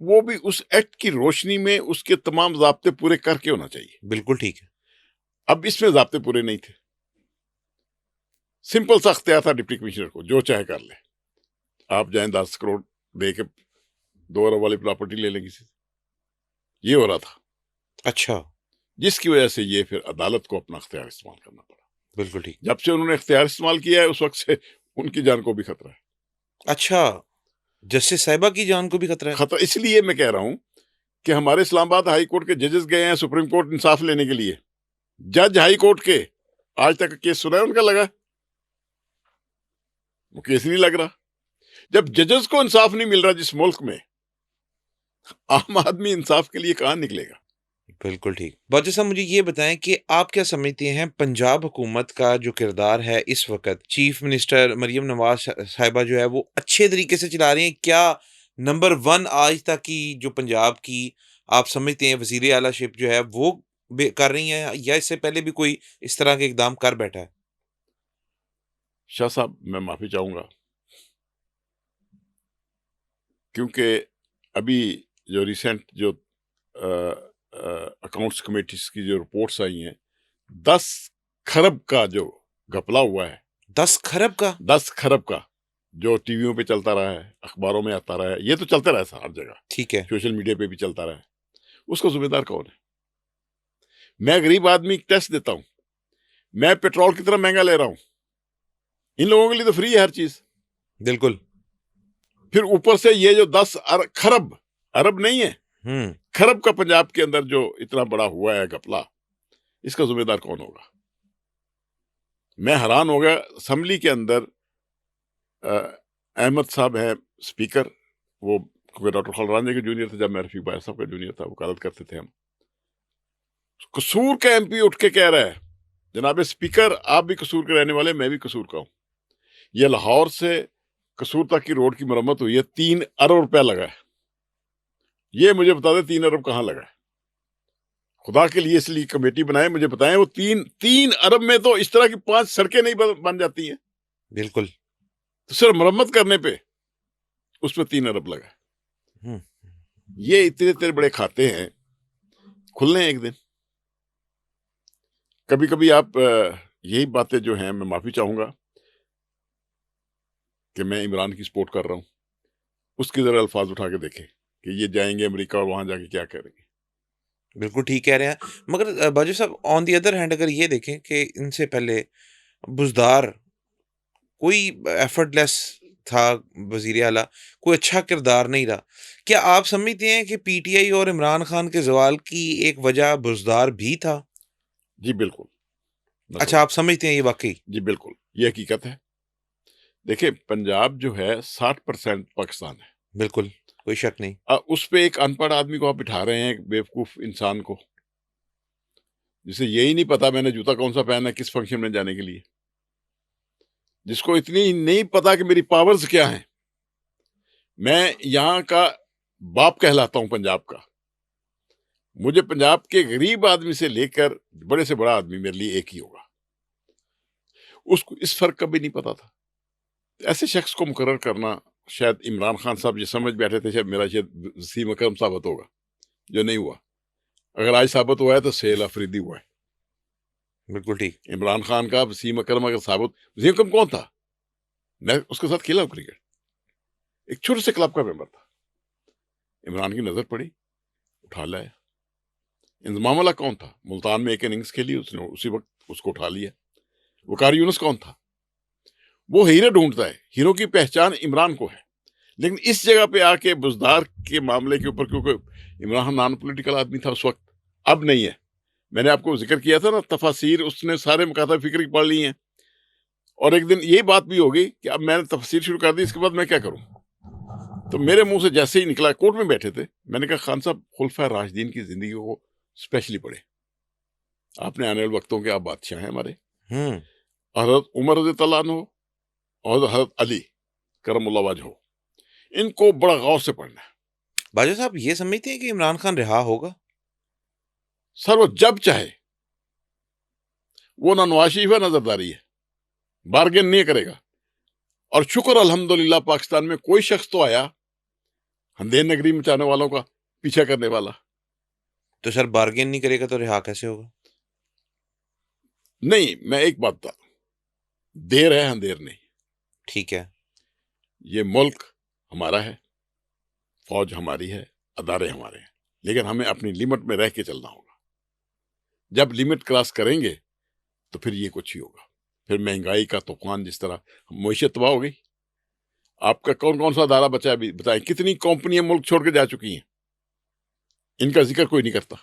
वो भी उस एक्ट की रोशनी में उसके तमाम ज़ाब्ते पूरे करके होना चाहिए। बिल्कुल ठीक है। अब इसमें ज़ाब्ते पूरे नहीं थे। सिंपल सा अख्तियार था डिप्टी कमिश्नर को, जो चाहे कर ले, आप जाए 10 करोड़ दे के 2 अरब वाली प्रॉपर्टी ले लेंगे किसी से, ये हो रहा था। अच्छा। जिसकी वजह से ये फिर अदालत को अपना अख्तियार इस्तेमाल करना पड़ा। बिल्कुल ठीक। जब से उन्होंने अख्तियार इस्तेमाल किया है उस वक्त से उनकी जान को भी खतरा है। अच्छा, जस्टिस साहिबा की जान को भी खतरा है? खतरा इसलिए मैं कह रहा हूं कि हमारे इस्लामाबाद हाई कोर्ट के जजेस गए हैं सुप्रीम कोर्ट इंसाफ लेने के लिए। जज हाई कोर्ट के आज तक केस सुना है उनका लगा? वो केस नहीं लग रहा। जब जजेस को इंसाफ नहीं मिल रहा जिस मुल्क में, आम आदमी इंसाफ के लिए कहां निकलेगा? बिल्कुल ठीक। बादशाह साहब, मुझे ये बताएं कि आप क्या समझते हैं पंजाब हुकूमत का जो किरदार है इस वक्त, चीफ मिनिस्टर मरियम नवाज साहिबा जो है वो अच्छे तरीके से चला रही हैं क्या? नंबर 1 आज तक की जो पंजाब की आप समझते हैं वजीर आला शिप जो है वो कर रही हैं, या इससे पहले भी कोई इस तरह के इकदाम कर बैठा है? शाह साहब मैं माफी चाहूंगा, क्योंकि अभी जो रिसेंट जो अकाउंट्स कमेटीज की जो रिपोर्ट्स आई हैं, 10 खरब का जो घपला हुआ है, 10 खरब का? 10 खरब का जो टीवियों पे चलता रहा है, अखबारों में आता रहा है, ये तो चलता रहा है हर जगह, ठीक है। सोशल मीडिया पे भी चलता रहा है, उसको जिम्मेदार कौन है? मैं गरीब आदमी टेस्ट देता हूं, मैं पेट्रोल कितना महंगा ले रहा हूं, इन लोगों के लिए तो फ्री है हर चीज। बिल्कुल। फिर ऊपर से ये जो 10 खरब, अरब नहीं है, खरब का पंजाब के अंदर जो इतना बड़ा हुआ है घपला, इसका जिम्मेदार कौन होगा? मैं हैरान हो गया। असेंबली के अंदर अहमद साहब है स्पीकर, वो डॉक्टर खलरानी के जूनियर थे, जब मैं रफीक भाई साहब का जूनियर था, वकालत करते थे हम। कसूर का एमपी उठ के कह रहा है, जनाब स्पीकर आप भी कसूर के रहने वाले, मैं भी कसूर का हूं। यह लाहौर से कसूर तक की रोड की मरम्मत हुई है, 3 अरब रुपया लगा है। ये मुझे बता दे 3 अरब कहां लगा है? खुदा के लिए इसलिए कमेटी बनाए, मुझे बताएं वो 3 अरब में तो इस तरह की 5 सड़कें नहीं बन जाती हैं। बिल्कुल। तो सिर्फ मरम्मत करने पे उसमें 3 अरब लगा। ये इतने बड़े खाते हैं, खुलने एक दिन। कभी कभी आप यही बातें जो हैं, मैं माफी चाहूंगा कि मैं इमरान की सपोर्ट कर रहा हूं, उसके जरा अल्फाज उठा के देखें कि ये जाएंगे अमेरिका और वहां जाके क्या करेंगे। बिल्कुल ठीक कह रहे हैं, मगर बाजू साहब ऑन दी अदर हैंड अगर ये देखें कि इनसे पहले बुजदार कोई एफर्टलेस था वजीर आला, कोई अच्छा किरदार नहीं रहा। क्या आप समझते हैं कि पीटीआई और इमरान खान के जवाल की एक वजह बुजदार भी था? जी बिल्कुल। अच्छा, आप समझते हैं ये वाकई? जी बिल्कुल, ये हकीकत है। देखिए पंजाब जो है 60% पाकिस्तान है। बिल्कुल, कोई शक नहीं। उस पे एक अनपढ़ आदमी को आप बिठा रहे हैं, एक बेवकूफ इंसान को, जिसे यही नहीं पता मैंने जूता कौन सा पहना है किस फंक्शन में जाने के लिए। जिसको इतनी नहीं पता कि मेरी पावर्स क्या हैं। मैं यहाँ का बाप कहलाता हूँ पंजाब का। मुझे पंजाब के गरीब आदमी से लेकर बड़े से बड़ा आदमी मेरे लिए एक ही होगा। उसको इस फर्क का भी नहीं पता था। ऐसे शख्स को मुकर्रर करना, शायद इमरान खान साहब ये समझ बैठे थे शायद मेरा शायद वसीम अकरम साबित होगा, जो नहीं हुआ। अगर आज साबित हुआ है तो सेल अफरीदी हुआ है। बिल्कुल ठीक। इमरान खान का वसीम अकरम अगर साबित, वसीम अकरम कौन था? मैं उसके साथ खेला हूं क्रिकेट, एक छोटे से क्लब का मेंबर था। इमरान की नजर पड़ी, उठा लाया। इंजमाम अल्लाह कौन था? मुल्तान में एक इनिंग्स खेली उसने, उसी वक्त उसको उठा लिया। वकार यूनुस कौन था? वो हीरो ढूंढता है, हीरो की पहचान इमरान को है। लेकिन इस जगह पे आके बुजदार के मामले के ऊपर, क्योंकि इमरान नॉन पॉलिटिकल आदमी था उस वक्त, अब नहीं है। मैंने आपको जिक्र किया था ना, तफासिर उसने सारे मकाता फिक्र की पढ़ ली हैं। और एक दिन ये बात भी होगी कि अब मैंने तफसीर शुरू कर दी, इसके बाद मैं क्या करूं? तो मेरे मुंह से जैसे ही निकला, कोर्ट में बैठे थे, मैंने कहा खान साहब खुलफा राशिदीन की जिंदगी को स्पेशली पढ़े। आपने आने वाले वक्तों के आप बादशाह हैं हमारे। हजरत उमर रज़ी अल्लाह अन्हु और हजरत अली करमुल्लाह वजहो, इनको बड़ा गौर से पढ़ना है। बाजवा साहब ये समझते हैं कि इमरान खान रिहा होगा? सर वो जब चाहे, वो ना नवाज शरीफ है ना जरदारी है, बार्गेन नहीं करेगा। और शुक्र अल्हम्दुलिल्लाह पाकिस्तान में कोई शख्स तो आया अंधेर नगरी मचाने वालों का पीछा करने वाला। तो सर बार्गेन नहीं करेगा तो रिहा कैसे होगा? नहीं, मैं एक बात बता, देर है अंधेर नहीं। ठीक है। ये मुल्क हमारा है, फौज हमारी है, अदारे हमारे हैं, लेकिन हमें अपनी लिमिट में रह के चलना होगा। जब लिमिट क्रॉस करेंगे तो फिर ये कुछ ही होगा। फिर महंगाई का तूफान, जिस तरह मईशत तबाह हो गई। आपका कौन कौन सा अदारा बचा है अभी बताएं? कितनी कंपनियां मुल्क छोड़ के जा चुकी हैं, इनका जिक्र कोई नहीं करता।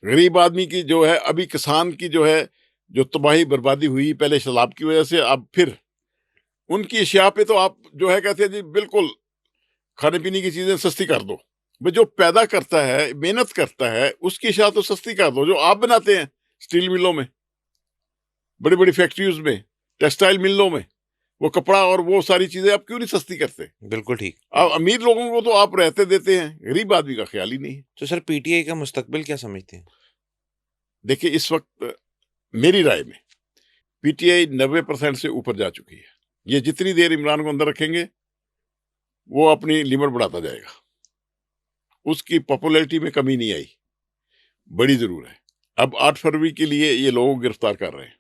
गरीब आदमी की जो है, अभी किसान की जो है, जो तबाही बर्बादी हुई पहले सैलाब की वजह से, अब फिर उनकी अशिया पे तो आप जो है कहते हैं जी बिल्कुल खाने पीने की चीजें सस्ती कर दो। भाई जो पैदा करता है, मेहनत करता है, उसकी अशिया तो सस्ती कर दो। जो आप बनाते हैं स्टील मिलों में, बड़ी बड़ी फैक्ट्रीज में, टेक्सटाइल मिलों में, वो कपड़ा और वो सारी चीजें आप क्यों नहीं सस्ती करते? बिल्कुल ठीक। आप अमीर लोगों को तो आप रहते देते हैं, गरीब आदमी का ख्याल ही नहीं है। तो सर पीटीआई का मुस्तकबिल क्या समझते हैं? देखिए इस वक्त मेरी राय में पीटीआई 90% से ऊपर जा चुकी है। ये जितनी देर इमरान को अंदर रखेंगे वो अपनी लिमिट बढ़ाता जाएगा। उसकी पॉपुलैरिटी में कमी नहीं आई, बड़ी जरूर है। अब 8 फरवरी के लिए ये लोगों को गिरफ्तार कर रहे हैं।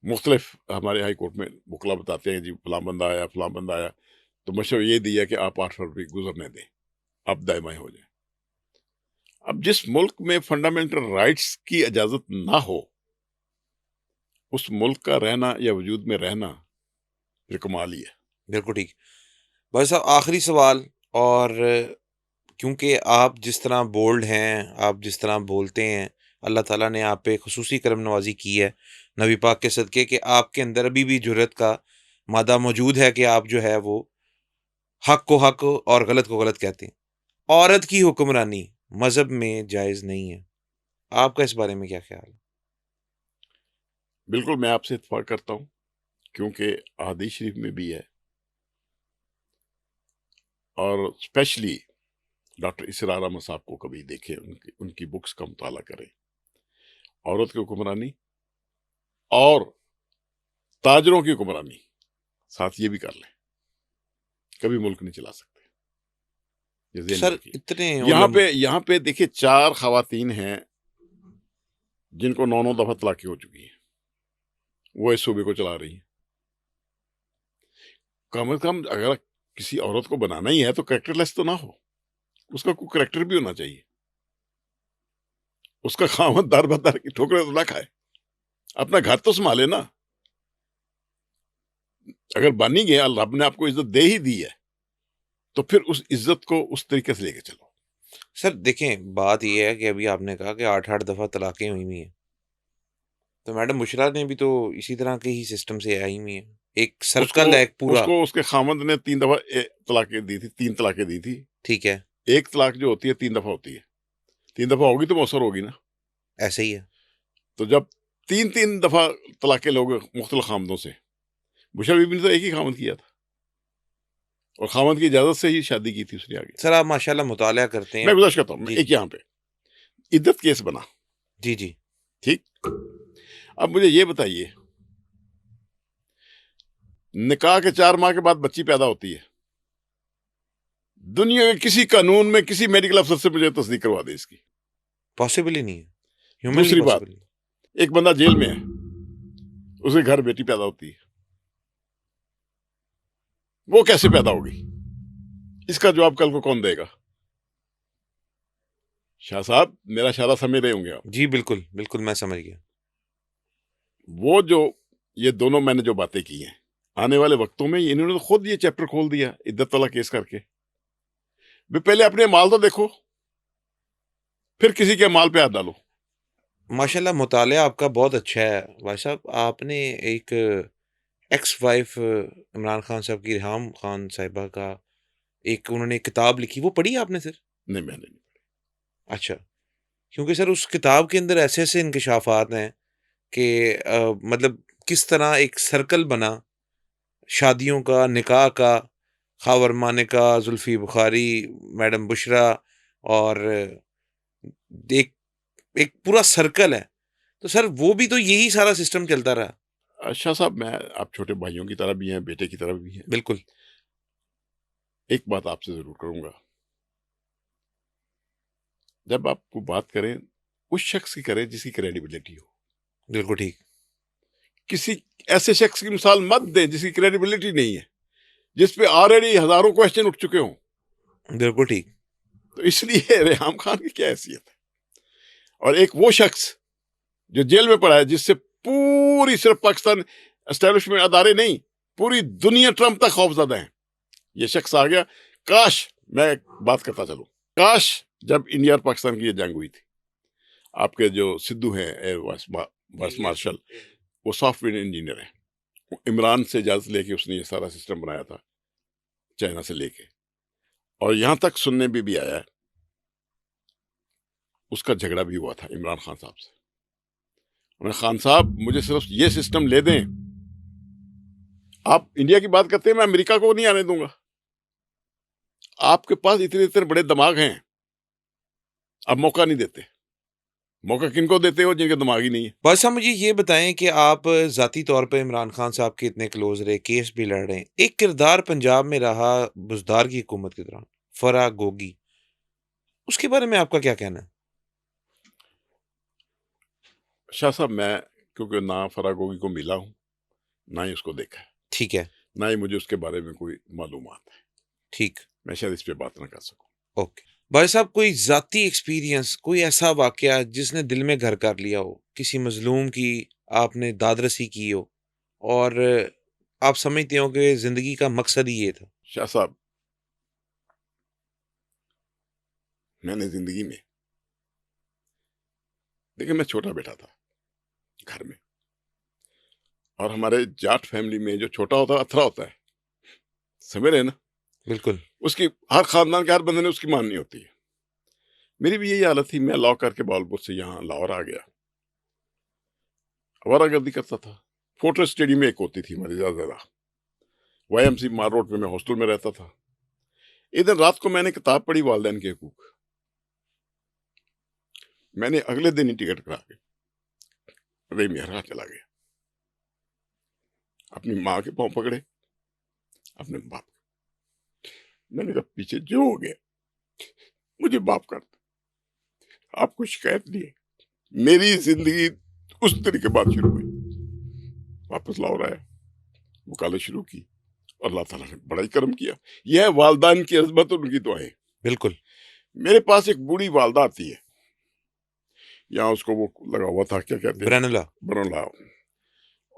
मुख्तलिफ हमारे हाई कोर्ट में वकला बताते हैं जी फलां बंदा आया, फलां बंदा आया, तो मशवरा ये दिया कि आप 8 फरवरी गुजरने दें, आप दायमाई हो जाए। अब जिस मुल्क में फंडामेंटल राइट्स की इजाजत ना हो, उस मुल्क का रहना या वजूद में रहना फिर कमाल ही है। बिल्कुल ठीक। भाई साहब आखिरी सवाल, और क्योंकि आप जिस तरह बोल्ड हैं, आप जिस तरह बोलते हैं, अल्लाह ताला ने आप पे खुसूसी करम नवाजी की है नबी पाक के सदक़े, कि आपके अंदर अभी भी जुर्रत का मादा मौजूद है कि आप जो है वो हक को हक और गलत को गलत कहते हैं। औरत की हुक्मरानी मजहब में जायज़ नहीं है, आपका इस बारे में क्या ख्याल है? बिल्कुल मैं आपसे इत्तेफाक करता हूँ, क्योंकि अहादीस शरीफ में भी है, और स्पेशली डॉक्टर इसरार अहमद साहब को कभी देखें, उनकी बुक्स का मुताला करें। औरत की हुक्मरानी और ताजरों की हुक्मरानी साथ ये भी कर लें, कभी मुल्क नहीं चला सकते। ये ज़हन में सर रखिए। इतने यहाँ पे देखिए 4 खवातीन हैं जिनको 9 दफा तलाक़ें हो चुकी हैं, वो इस सूबे को चला रही हैं। कम से कम अगर किसी औरत को बनाना ही है तो कैरेक्टरलेस तो ना हो, उसका कोई कैरेक्टर भी होना चाहिए। उसका खामद दर बदर की ठोकरें तो ना खाए, अपना घर तो संभाले ना। अगर बन ही गया, रब ने आपको इज्जत दे ही दी है, तो फिर उस इज्जत को उस तरीके से लेके चलो। सर देखें, बात ये है कि अभी आपने कहा कि 8-8 दफ़ा तलाक़ें हुई हुई हैं, तो मैडम बुशरा ने भी तो इसी तरह के ही सिस्टम से आई हुई हैं। एक सर्कल है एक पूरा। उसको उसके खामद ने 3 दफा तलाक़ें दी थी, 3 तलाक़ें दी थी। ठीक है, एक तलाक जो होती है 3 दफा होती है, 3 दफा होगी तो मौसर होगी ना। ऐसे ही है। तो जब 3-3 दफा तलाके लोग मुख्तलिफ खामदों से। बुशरा बीबी ने तो एक ही खामद किया था और खामद की इजाजत से ही शादी की थी उसने आगे। सर आप माशाल्लाह मुताला करते हैं। मैं गुजारिश करता हूँ जी, एक यहाँ पे इद्दत केस बना, जी, जी। ठीक। अब मुझे ये बताइए, निकाह के 4 माह के बाद बच्ची पैदा होती है, दुनिया के किसी कानून में किसी मेडिकल अफसर से मुझे तस्दीक करवा दे इसकी। पॉसिबल ही नहीं है। ह्यूमनली दूसरी बात, पॉसिबल नहीं। एक बंदा जेल में है, उसके घर बेटी पैदा होती है, वो कैसे पैदा होगी? इसका जवाब कल को कौन देगा? शाह साहब, मेरा इशारा समझ रहे होंगे आप। जी, बिल्कुल, बिल्कुल मैं समझ गया। वो जो ये दोनों मैंने जो बातें की हैं, आने वाले वक्तों में इन्होंने तो खुद ये चैप्टर खोल दिया इद्दत वाला केस करके। वे पहले अपने माल तो देखो, फिर किसी के माल पे हाथ डालो। माशाल्लाह मुताला आपका बहुत अच्छा है। भाई साहब आपने एक एक्स वाइफ इमरान खान साहब की रिहाम खान साहिबा का एक उन्होंने एक किताब लिखी, वो पढ़ी आपने सर? नहीं, मैंने नहीं। अच्छा, क्योंकि सर उस किताब के अंदर ऐसे-ऐसे इंकशाफात हैं कि मतलब किस तरह एक सर्कल बना शादियों का, निकाह का, ख़ावर मानिका, जुल्फ़ी बुख़ारी, मैडम बुशरा और एक एक पूरा सर्कल है। तो सर वो भी तो यही सारा सिस्टम चलता रहा। शाह साहब, मैं आप छोटे भाइयों की तरह भी हैं, बेटे की तरह भी हैं। बिल्कुल, एक बात आपसे जरूर करूंगा, जब आपको बात करें उस शख्स की करें जिसकी क्रेडिबिलिटी हो। बिल्कुल ठीक, किसी ऐसे शख्स की मिसाल मत दें जिसकी क्रेडिबिलिटी नहीं है, जिस पे ऑलरेडी हजारों क्वेश्चन उठ चुके हों। बिल्कुल ठीक। तो इसलिए रेहाम खान की क्या हैसियत है? और एक वो शख्स जो जेल में पड़ा है, जिससे पूरी सिर्फ पाकिस्तान एस्टेब्लिशमेंट अदारे नहीं, पूरी दुनिया ट्रंप तक खौफजदा है। ये शख्स आ गया। काश, मैं एक बात करता चलूं, काश जब इंडिया और पाकिस्तान की ये जंग हुई थी, आपके जो सिद्धू हैं एयर वाइस मार्शल, वो सॉफ्टवेयर इंजीनियर है। इमरान से इजाजत लेके उसने ये सारा सिस्टम बनाया था, चाइना से लेके। और यहां तक सुनने में भी आया है उसका झगड़ा भी हुआ था इमरान खान साहब से। उन्होंने, खान साहब मुझे सिर्फ ये सिस्टम ले दें, आप इंडिया की बात करते हैं, मैं अमेरिका को नहीं आने दूंगा। आपके पास इतने इतने बड़े दिमाग हैं, आप मौका नहीं देते। मौका किनको देते हो? जिनके दिमाग ही नहीं है। बस आप मुझे ये बताएं कि आप ज़ाती तौर पे इमरान खान साहब के इतने क्लोज रहे, केस भी लड़ रहे हैं। एक किरदार पंजाब में रहा बुज़दार की हुकूमत के दौरान, फराह गोगी, उसके बारे में आपका क्या कहना है? शाह साहब, मैं क्योंकि ना फरागोगी को मिला हूं, ना ही उसको देखा है, ठीक है, ना ही मुझे उसके बारे में कोई मालूमात है। ठीक, मैं शायद इस पे बात ना कर सकूं। ओके। भाई साहब कोई ज़ाती एक्सपीरियंस, कोई ऐसा वाक़या जिसने दिल में घर कर लिया हो, किसी मज़लूम की आपने दादरसी की हो और आप समझते हो कि ज़िंदगी का मकसद ही ये था? शाह साहब, मैंने जिंदगी में, देखिए, मैं छोटा बेटा था घर में, और हमारे जाट फैमिली में जो छोटा होता है अथरा होता है, समझ रहे हैं ना? बिल्कुल, उसकी हर खानदान के हर बंदे ने उसकी माननी होती है। मेरी भी यही हालत थी। मैं लॉ करके बालपुर से यहाँ लाहौर आ गया, आवारागर्दी करता था। फोर्ट्रेस स्टेडियम में एक होती थी हमारी ज्यादा, YMC मार रोड पे मैं हॉस्टल में रहता था। एक दिन रात को मैंने किताब पढ़ी, वालिदैन के हकूक। मैंने अगले दिन ही टिकट करा के रही मेहरा चला गया। अपनी माँ के पांव पकड़े, अपने बाप के। मैंने कहा, पीछे जो हो गया मुझे माफ कर दो, आपको शिकायत नहीं है। मेरी जिंदगी उस तरीके बाद शुरू हुई। वापस लाहौर आया, वकालत शुरू की, और अल्लाह ताला ने बड़ा ही करम किया। यह है वालदान की अजमत और उनकी दुआएं। बिल्कुल, मेरे पास एक बूढ़ी वालदा आती है, यहाँ उसको वो लगा हुआ था, क्या कहते हैं, ब्रेनुला, बरनला।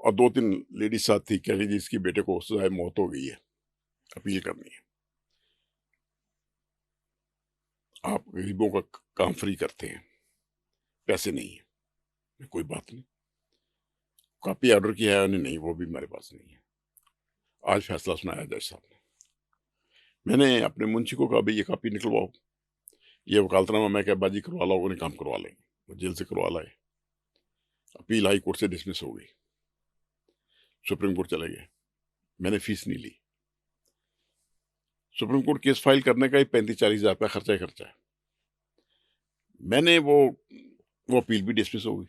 और 2-3 लेडीज साथ थी, कह लीजिए इसकी बेटे को सजाए मौत हो गई है, अपील करनी है, आप गरीबों का काम फ्री करते हैं, पैसे नहीं है। कोई बात नहीं, कॉपी ऑर्डर किया है उन्हें, नहीं, वो भी मेरे पास नहीं है। आज फैसला सुनाया जज साहब ने। मैंने अपने मुंशी को कहा, भाई ये कॉपी निकलवाओ, ये वकालतनामा मैं क्या बाजी करवा लाओ, उन्हें काम करवा लेंगे। वो जेल से करवा लाए। अपील हाई कोर्ट से डिसमिस हो गई, सुप्रीम कोर्ट चले गए, मैंने फीस नहीं ली। सुप्रीम कोर्ट केस फाइल करने का ही 35-40 हज़ार रुपया खर्चा ही खर्चा है। मैंने वो अपील भी डिसमिस हो गई।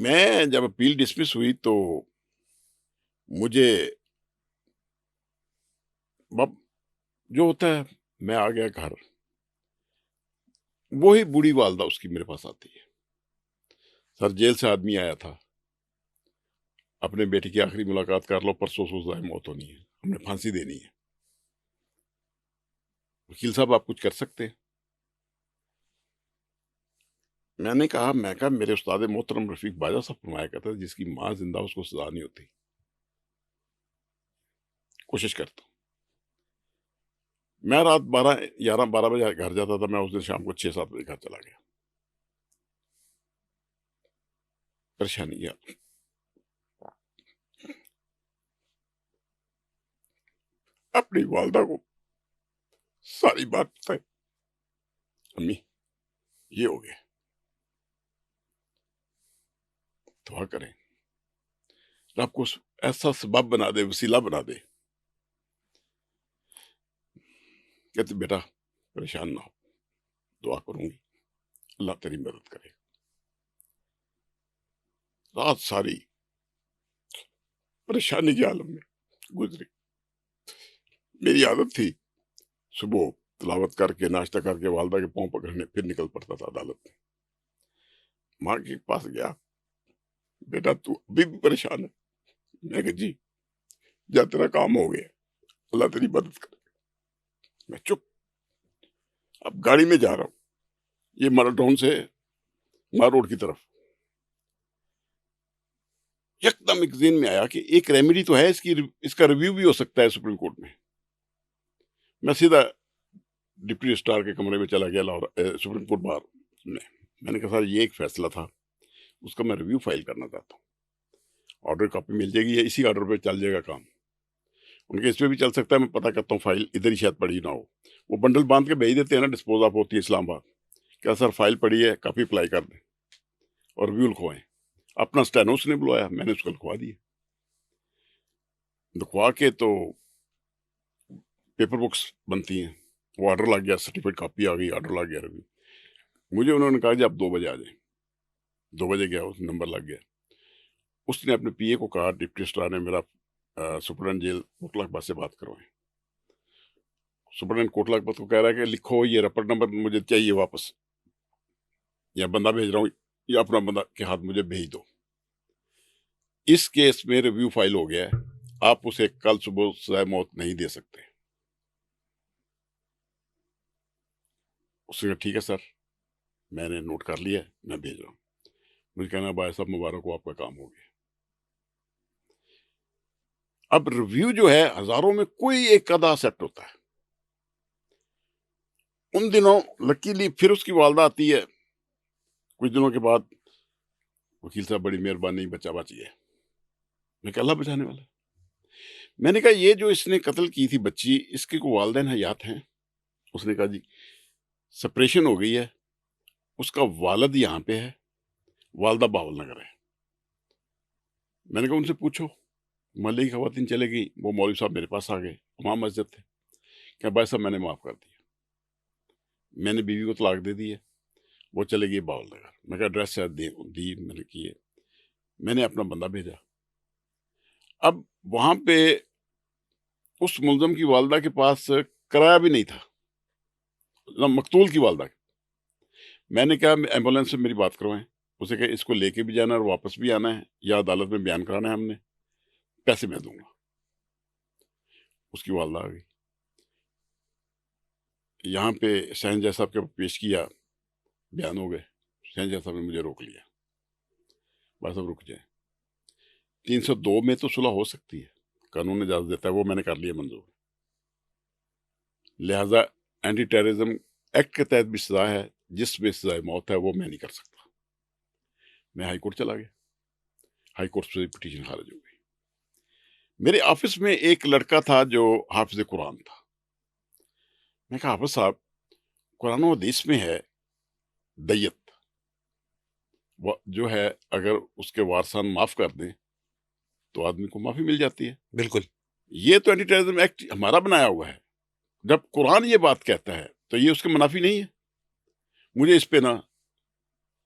मैं जब अपील डिसमिस हुई तो मुझे अब जो होता है, मैं आ गया घर, वही बूढ़ी वालदा उसकी मेरे पास आती है। सर जेल से आदमी आया था, अपने बेटे की आखिरी मुलाकात कर लो, परसों सोच रहा है मौत होनी है, हमने फांसी देनी है, वकील साहब आप कुछ कर सकते हैं? मैंने कहा मेरे उस्ताद मोहतरम रफीक बाजा साहब फरमाया करते थे, जिसकी माँ जिंदा उसको सजा नहीं होती। कोशिश करता हूँ। मैं रात 11 बजे घर जाता था, मैं उस दिन शाम को 6-7 बजे घर चला गया। परेशानी क्या, अपनी वालदा को सारी बात बताई, अम्मी ये हो गया, दुआ करें रब को ऐसा सबब बना दे, वसीला बना दे। कहते बेटा परेशान ना हो, दुआ करूंगी, अल्लाह तेरी मदद करे। रात सारी परेशानी के आलम में गुजरी। मेरी आदत थी सुबह तिलावत करके नाश्ता करके वालदा के पाँव पकड़ने फिर निकल पड़ता था अदालत में। माँ के पास गया, बेटा तू अभी भी परेशान है? मैं कहा जी, जा तेरा काम हो गया, अल्लाह तेरी मदद करे। मैं चुप। अब गाड़ी में जा रहा हूँ, ये माराथन से मार रोड की तरफ, एकदम एक ज़हन में आया कि एक रेमेडी तो है इसकी, इसका रिव्यू भी हो सकता है सुप्रीम कोर्ट में। मैं सीधा डिप्टी रजिस्ट्रार के कमरे में चला गया लाहौर, सुप्रीम कोर्ट बार में। मैंने कहा सर ये एक फैसला था, उसका मैं रिव्यू फाइल करना चाहता हूँ, ऑर्डर कॉपी मिल जाएगी या इसी ऑर्डर पे चल जाएगा काम? उनके इस पे भी चल सकता है, मैं पता करता हूँ, फाइल इधर ही शायद पड़ी ना हो। वो बंडल बांध के भेज देते हैं ना, डिस्पोज ऑफ होती है इस्लामाबाद। क्या सर फाइल पड़ी है, कॉपी अप्लाई कर दें और रिव्यू लिखवाएं। अपना स्टेनो उसने बुलवाया, मैंने उसको लिखवा दिया। लिखवा के तो पेपर बुक्स बनती हैं, वो ऑर्डर लग गया, सर्टिफिकेट कॉपी आ गई, ऑर्डर लग गया रिव्यू। मुझे उन्होंने कहा कि आप 2 बजे आ जाए। 2 बजे गया, उस नंबर लग गया। उसने अपने पीए को कहा, डिप्टी रजिस्ट्रार ने, मेरा सुपरडेंट जेल कोटलाकबा से बात करवाएं। सुपरडेंट कोटलाकबा को कह रहा है कि लिखो ये रपट नंबर मुझे चाहिए वापस, या बंदा भेज रहा हूँ, या अपना बंदा के हाथ मुझे भेज दो। इस केस में रिव्यू फाइल हो गया है, आप उसे कल सुबह सजाए मौत नहीं दे सकते। उसने कहा ठीक है सर, मैंने नोट कर लिया, मैं भेज रहा हूँ। मुझे कहना भाई साहब मुबारक हो, आपका काम हो गया। अब रिव्यू जो है हजारों में कोई एक आधा एक्सेप्ट होता है। उन दिनों लकीली फिर उसकी वालदा आती है कुछ दिनों के बाद, वकील साहब बड़ी मेहरबानी, बचा बच गया। मैं कहा अल्लाह बचाने वाला। मैंने कहा ये जो इसने कत्ल की थी बच्ची, इसके को वालदैन हयात हैं? उसने कहा जी सेपरेशन हो गई है, उसका वालिद यहाँ पे है, वालदा बावल नगर है। मैंने कहा उनसे पूछो। मोहल्ले की खवातीन चले गई, वो मौलवी साहब मेरे पास आ गए, वहाँ मस्जिद थे। क्या भाई साहब मैंने माफ़ कर दिया, मैंने बीवी को तलाक दे दी है, वो चले गई बावल नगर। मैं कहा एड्रेस शायद दी मैंने की है, मैंने अपना बंदा भेजा। अब वहाँ पे उस मुलजम की वालदा के पास किराया भी नहीं था, ना मकतूल की वालदा। मैंने कहा एम्बुलेंस से मेरी बात करवाएं। उसे कहा इसको लेके भी जाना और वापस भी आना है, या अदालत में बयान कराना है हमने, पैसे मैं दूंगा। उसकी वालदा आ गई, यहाँ पे शहनजह साहब के पेश किया, बयान हो गए। शहनजह साहब ने मुझे रोक लिया, भाई साहब रुक जाए, 302 में तो सुलह हो सकती है, कानून इजाजत देता है, वो मैंने कर लिया मंजूर। लिहाजा एंटी टेररिज्म एक्ट के तहत भी सजा है, जिसमें सजाए मौत है, वो मैं नहीं कर सकता। मैं हाई कोर्ट चला गया, हाई कोर्ट से पिटीशन खारिज हो गई। मेरे ऑफिस में एक लड़का था जो हाफिज कुरान था। मैं कहा हाफिज साहब, कुरान और हदीस में है दैयत, जो है अगर उसके वारसान माफ कर दें तो आदमी को माफी मिल जाती है। बिल्कुल। ये तो एंटी टेररिज्म एक्ट हमारा बनाया हुआ है। जब कुरान ये बात कहता है तो ये उसके मुनाफी नहीं है। मुझे इस पे ना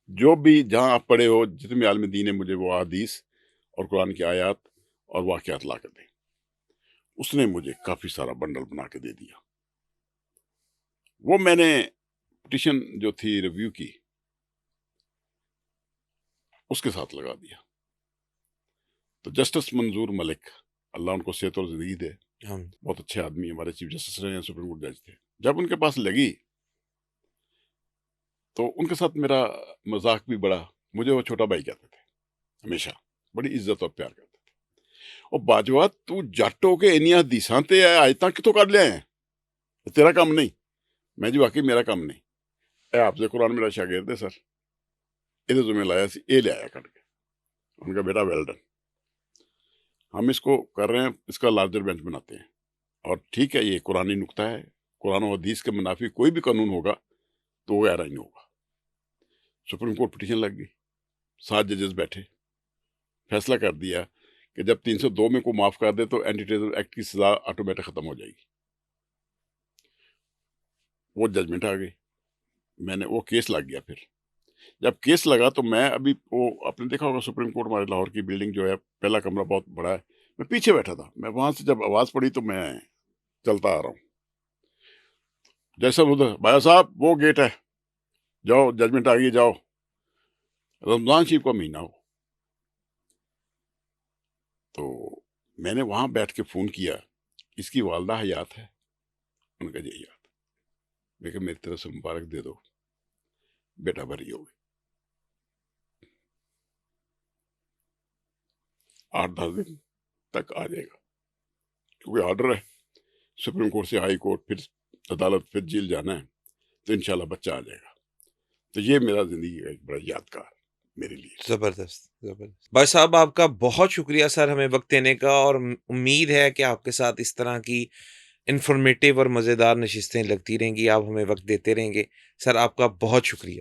जो भी जहां आप पढ़े हो, जितने भी आलिम दीन है, मुझे वो हदीस और कुरान की आयत और वाकयात ला कर दें। उसने मुझे काफी सारा बंडल बना के दे दिया। वो मैंने पिटिशन जो थी रिव्यू की उसके साथ लगा दिया। तो जस्टिस मंजूर मलिक, अल्लाह उनको सेहत और जिंदगी दे, हम बहुत अच्छे आदमी, हमारे चीफ जस्टिस रहे हैं, सुप्रीम कोर्ट जज थे। जब उनके पास लगी तो उनके साथ मेरा मजाक भी बड़ा, मुझे वो छोटा भाई कहते थे हमेशा, बड़ी इज्जत और प्यार करते थे। और बाजवा तू जट हो के इनिया हदीसां ते अज तक कितों कढ लिया है, तेरा काम नहीं। मैं जी वाकई मेरा काम नहीं, ए हाफिज़ कुरान मेरा शागिर्द है सर, ਇਹਦੇ जो मैं लाया सी ये ले आया कट के। उनका बेटा वेल डन, हम इसको कर रहे हैं, इसका लार्जर बेंच बनाते हैं। और ठीक है, ये कुरानी नुक्ता है, कुरान और हदीस के मुनाफी कोई भी कानून होगा तो वो गैर आईनी होगा। सुप्रीम कोर्ट पिटीशन लग गई, 7 जजेस बैठे, फैसला कर दिया कि जब 302 में को माफ कर दे तो एंटी टेररिज्म एक्ट की सजा ऑटोमेटिक खत्म हो जाएगी। वो जजमेंट आ गई, मैंने वो केस लग गया। फिर जब केस लगा तो मैं अभी वो आपने देखा होगा सुप्रीम कोर्ट हमारे लाहौर की बिल्डिंग जो है, पहला कमरा बहुत बड़ा है, मैं पीछे बैठा था। मैं वहां से जब आवाज पड़ी तो मैं चलता आ रहा हूँ, जैसा उधर भाई साहब वो गेट है, जाओ जजमेंट आ गई, जाओ। रमजान शरीफ का महीना हो, तो मैंने वहां बैठ के फोन किया, इसकी वालदा हयात है? उनका जी याद, लेकिन मेरी तरफ से मुबारक दे दो, बेटा भरी हो गई। 8-10 दिन तक आ जाएगा, क्योंकि ऑर्डर है सुप्रीम कोर्ट से हाई कोर्ट, फिर अदालत, फिर जेल जाना है, तो इंशाल्लाह बच्चा आ जाएगा। तो ये मेरा जिंदगी का एक बड़ा यादगार मेरे लिए। ज़बरदस्त, ज़बरदस्त। भाई साहब आपका बहुत शुक्रिया सर हमें वक़्त देने का, और उम्मीद है कि आपके साथ इस तरह की इन्फॉर्मेटिव और मज़ेदार नशिस्तें लगती रहेंगी, आप हमें वक़्त देते रहेंगे। सर आपका बहुत शुक्रिया।